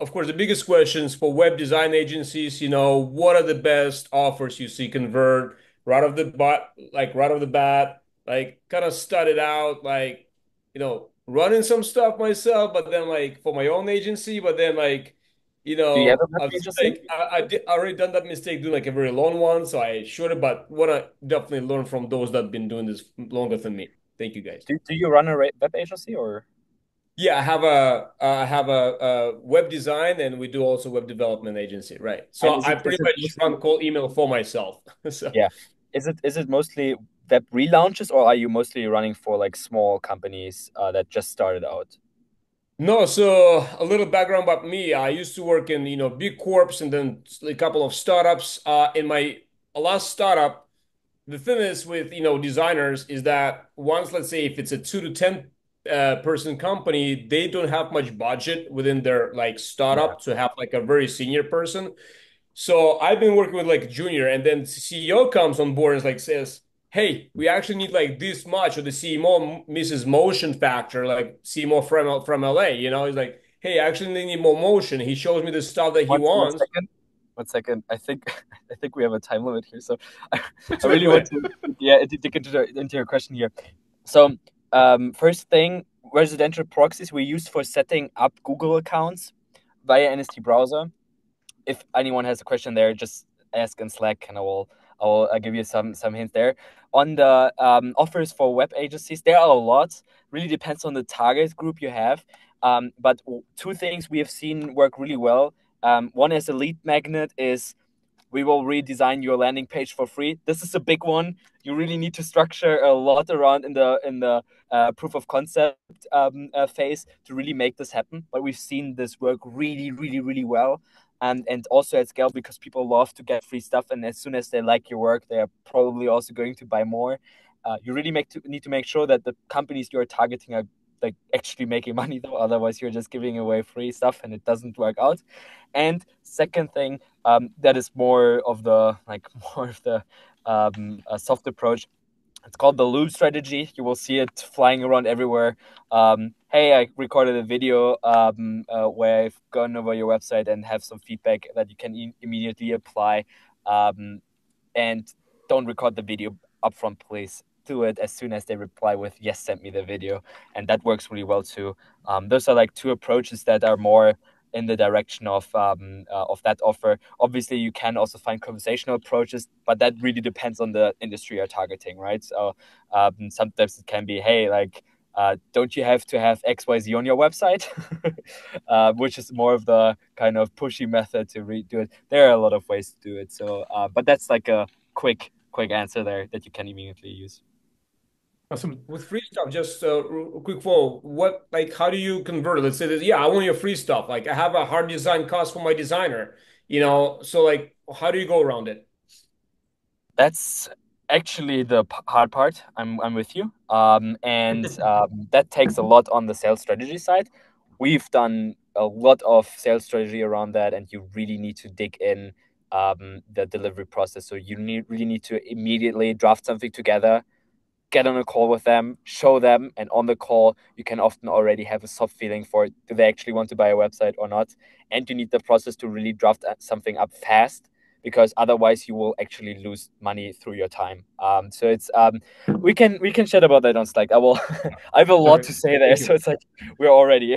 of course, the biggest questions for web design agencies, what are the best offers you see convert right off the bat, like kind of started out, like, running some stuff myself, but then like for my own agency, but then like, Do you have a web agency? I already done that mistake doing like a very long one, so I should have, but want to definitely learn from those that have been doing this longer than me. Thank you, guys. Do you run a web agency or? Yeah, I have a web design, and we do also web development agency, right? So I pretty much run cold email for myself. So yeah, is it mostly web relaunches, or are you mostly running for like small companies that just started out? No, so a little background about me. I used to work in big corps and then a couple of startups. In my last startup, the thing is with designers is that once, let's say, if it's a 2 to 10 person company, they don't have much budget within their like startup to have like a very senior person. So I've been working with like junior, and then the CEO comes on board and like says, hey, we actually need like this much, or the CMO misses motion factor, like CMO from LA, he's like, hey, I actually need more motion. He shows me the stuff that he wants. One second. I think we have a time limit here, so I really want to dig into your question here. So first thing, residential proxies we use for setting up Google accounts via NST browser. If anyone has a question there, just ask in Slack, and I will give you some hints there. On the offers for web agencies, there are a lot. Really depends on the target group you have. But two things we have seen work really well. One as a lead magnet is we will redesign your landing page for free. This is a big one. You really need to structure a lot around in the proof of concept phase to really make this happen. But we've seen this work really, really, really well. And also at scale, because people love to get free stuff, and as soon as they like your work, they are probably also going to buy more. You really need to make sure that the companies you're targeting are like actually making money, though. Otherwise, you're just giving away free stuff, and it doesn't work out. And second thing, that is more of the soft approach. It's called the loop strategy. You will see it flying around everywhere. Hey, I recorded a video where I've gone over your website and have some feedback that you can immediately apply. And don't record the video upfront, please. Do it as soon as they reply with, yes, send me the video. And that works really well too. Those are like two approaches that are more in the direction of that offer. Obviously, you can also find conversational approaches, but that really depends on the industry you're targeting, right? So sometimes it can be, hey, like don't you have to have XYZ on your website? Which is more of the kind of pushy method to redo it. There are a lot of ways to do it. So, but that's like a quick answer there that you can immediately use. Awesome. With free stuff, just a quick follow. How do you convert it? Let's say that, I want your free stuff. Like, I have a hard design cost for my designer, so like, how do you go around it? That's actually the hard part. I'm with you. And that takes a lot on the sales strategy side. We've done a lot of sales strategy around that, and you really need to dig in the delivery process. So you really need to immediately draft something together, get on a call with them, show them, and on the call, you can often already have a soft feeling for, do they actually want to buy a website or not? And you need the process to really draft something up fast, because otherwise you will actually lose money through your time. So it's we can chat about that on Slack. I have a lot to say there. So it's like we're already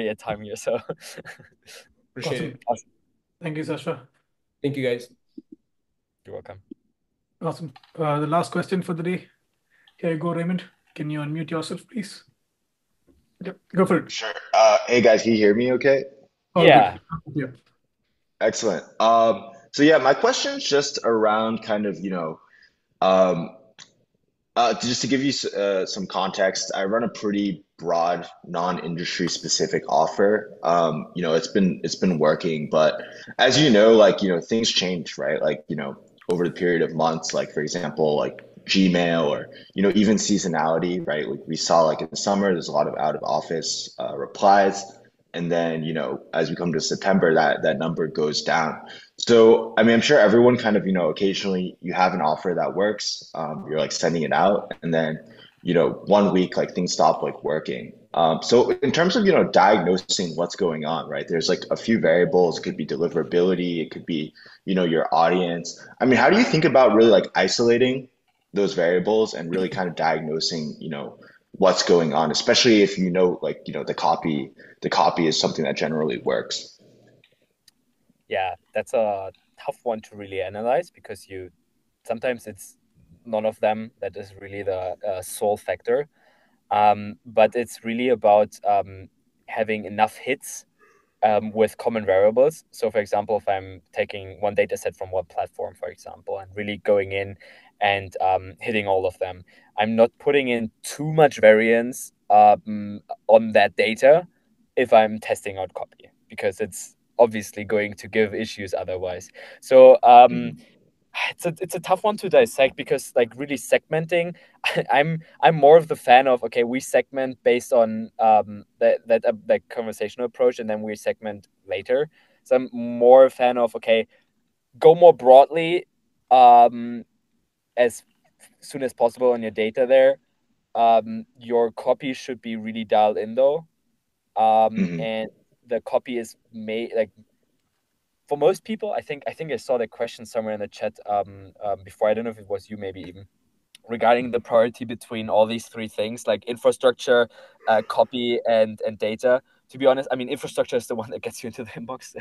at time here. So appreciate it. Awesome. Thank you, Sasha. Thank you, guys. You're welcome. Awesome. The last question for the day. Here you go, Raymond. Can you unmute yourself, please? Yep, go for it. Sure. Hey guys, can you hear me okay? Yeah. Yeah. Excellent. So yeah, my question is just around kind of, just to give you some context, I run a pretty broad, non-industry specific offer. It's been working, but as you know, things change, right? Over the period of months, like for example, like Gmail or, even seasonality, right? Like we saw like in the summer, there's a lot of out of office replies. And then, as we come to September, that number goes down. So, I mean, I'm sure everyone kind of, occasionally you have an offer that works, you're like sending it out, and then, 1 week, like things stop like working. So in terms of, diagnosing what's going on, right? There's like a few variables. It could be deliverability. It could be, your audience. I mean, how do you think about really like isolating those variables and really kind of diagnosing, what's going on, especially if the copy is something that generally works? Yeah, that's a tough one to really analyze, because sometimes it's none of them that is really the sole factor. But it's really about having enough hits with common variables. So for example, if I'm taking one data set from one platform, for example, and really going in and hitting all of them, I'm not putting in too much variance on that data if I'm testing out copy, because it's obviously going to give issues otherwise. So it's a tough one to dissect, because like really segmenting, I'm more of the fan of, okay, we segment based on that conversational approach, and then we segment later. So I'm more a fan of, okay, go more broadly as soon as possible on your data there. Your copy should be really dialed in though. And the copy is made like, for most people, I think I saw the question somewhere in the chat before. I don't know if it was you, maybe even, regarding the priority between all these three things, like infrastructure, copy, and data. To be honest, I mean, infrastructure is the one that gets you into the inbox.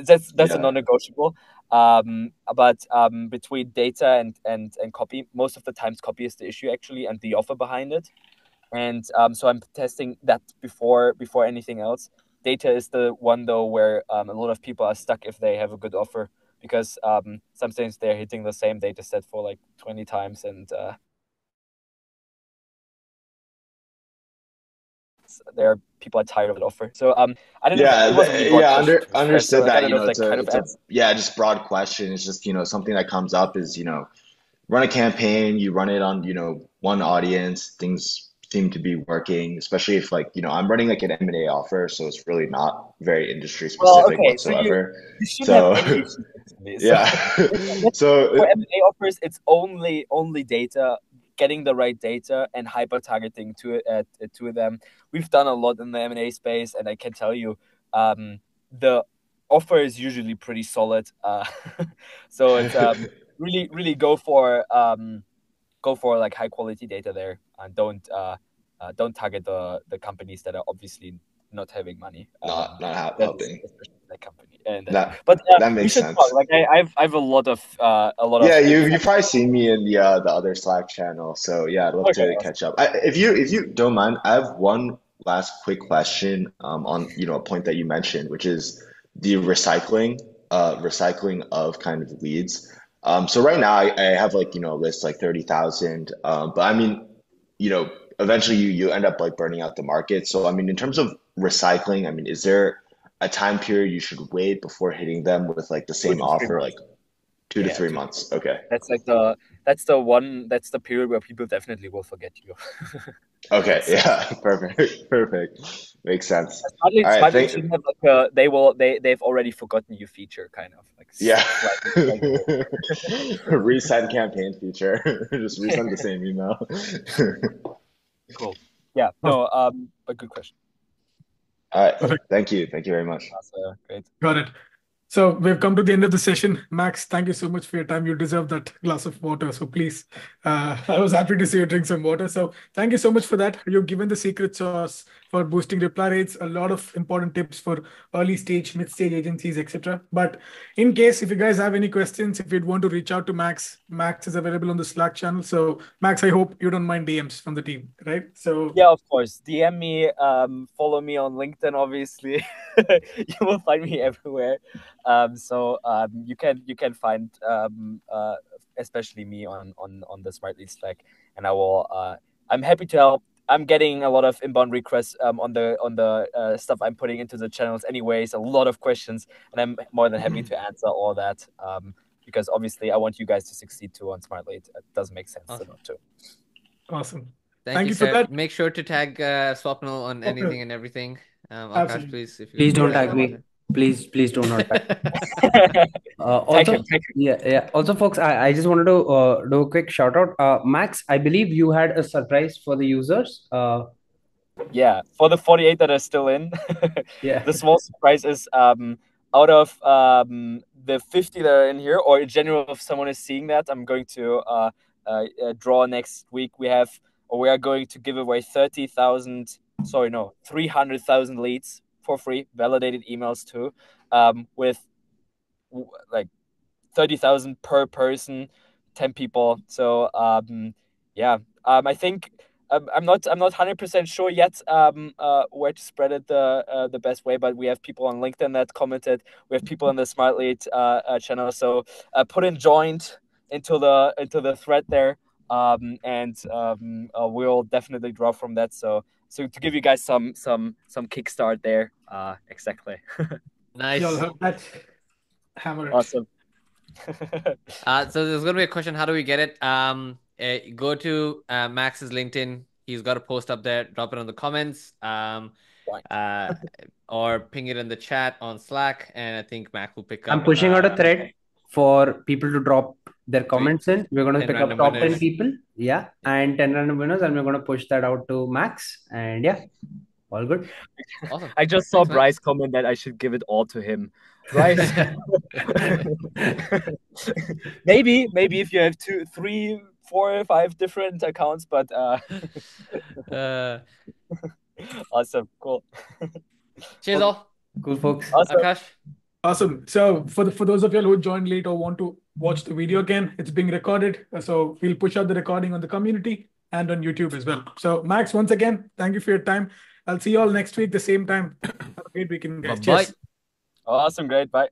That's a non-negotiable. But between data and copy, most of the times copy is the issue actually, and the offer behind it. And so I'm testing that before anything else. Data is the one though where a lot of people are stuck if they have a good offer, because sometimes they're hitting the same data set for like 20 times, and people are tired of the offer. So I don't know. It wasn't really broad question, Understood that. Just broad question. It's just something that comes up is run a campaign, you run it on one audience, things seem to be working, especially if I'm running like an M&A offer, so it's really not very industry specific whatsoever. So yeah. So for M&A offers, it's only data, getting the right data and hyper targeting to them. We've done a lot in the M&A space, and I can tell you, the offer is usually pretty solid. So it's really go for like high quality data there, and don't target the companies that are obviously not having money. Not helping that company. But that we makes should sense. talk. Like I've a lot of Yeah, you've probably seen me in the other Slack channel. So yeah, I'd love Okay, to catch up. If you don't mind, I have one last quick question on a point that you mentioned, which is the recycling of kind of leads. So right now I have like a list like 30,000. But I mean, eventually you end up like burning out the market. So I mean, in terms of recycling, I mean, is there a time period you should wait before hitting them with like the 2 same to 3 offer, months. like 2 to Yeah, 3 months? Okay. That's the period where people definitely will forget you. Okay. Yeah. Perfect. Makes sense. All right. Smartlead should have like they've already forgotten you feature kind of like Yeah. slightly. Resend campaign feature. Just resend the same email. Cool. Yeah. No. A good question. All right. Perfect. Thank you. Thank you very much. That's great. Got it. So we've come to the end of the session. Max, thank you so much for your time. You deserve that glass of water. So please, I was happy to see you drink some water. So thank you so much for that. You've given the secret sauce for boosting reply rates, a lot of important tips for early stage, mid stage agencies, etc. But in case if you guys have any questions, if you'd want to reach out to Max, Max is available on the Slack channel. So Max, I hope you don't mind DMs from the team, right? So Yeah, of course. DM me, follow me on LinkedIn, obviously. You will find me everywhere. You can find especially me on the Smartlead Slack, and I'm happy to help. I'm getting a lot of inbound requests on the stuff I'm putting into the channels anyways, a lot of questions, and I'm more than happy to answer all that. Because obviously I want you guys to succeed too on Smartlead. It does make sense to not to. awesome. Thank you for sir. that. Make sure to tag Swapnil on anything and everything. Akash, Absolutely. please, if you Please don't can tag me. Please do not tag. Thank Also, you. yeah. Also, folks, I just wanted to do a quick shout out. Max, I believe you had a surprise for the users. Yeah, for the 48 that are still in, Yeah. the small surprise is out of the 50 that are in here, or in general, if someone is seeing that, I'm going to draw next week. We are going to give away 300,000 leads for free, validated emails too, with like 30,000 per person, 10 people. So I think I'm not 100% sure yet where to spread it the best way, but we have people on LinkedIn that commented. We have people on the Smartlead channel. So put in joined into the thread there, and we'll definitely draw from that. So to give you guys some kickstart there, exactly. Nice. Y'all heard that? Hammer it. Awesome. So there's gonna be a question. How do we get it? Go to Max's LinkedIn. He's got a post up there. Drop it in the comments. Or ping it in the chat on Slack, and I think Max will pick up. I'm pushing out a thread for people to drop their comments in. We're going to 10 pick up random top winners. 10 people. Yeah. And 10 random winners. And we're going to push that out to Max. And yeah, all good. Awesome. I just saw Thanks, Max. Bryce comment that I should give it all to him. Bryce, maybe if you have 2, 3, 4, 5 different accounts, but awesome, cool. Cheers, all. Cool, folks. Awesome. Akash. Awesome. So for those of you who joined late or want to watch the video again, it's being recorded. So we'll push out the recording on the community and on YouTube as well. So Max, once again, thank you for your time. I'll see you all next week, the same time. Have a great weekend, guys. Bye-bye. Cheers. Awesome, great, bye.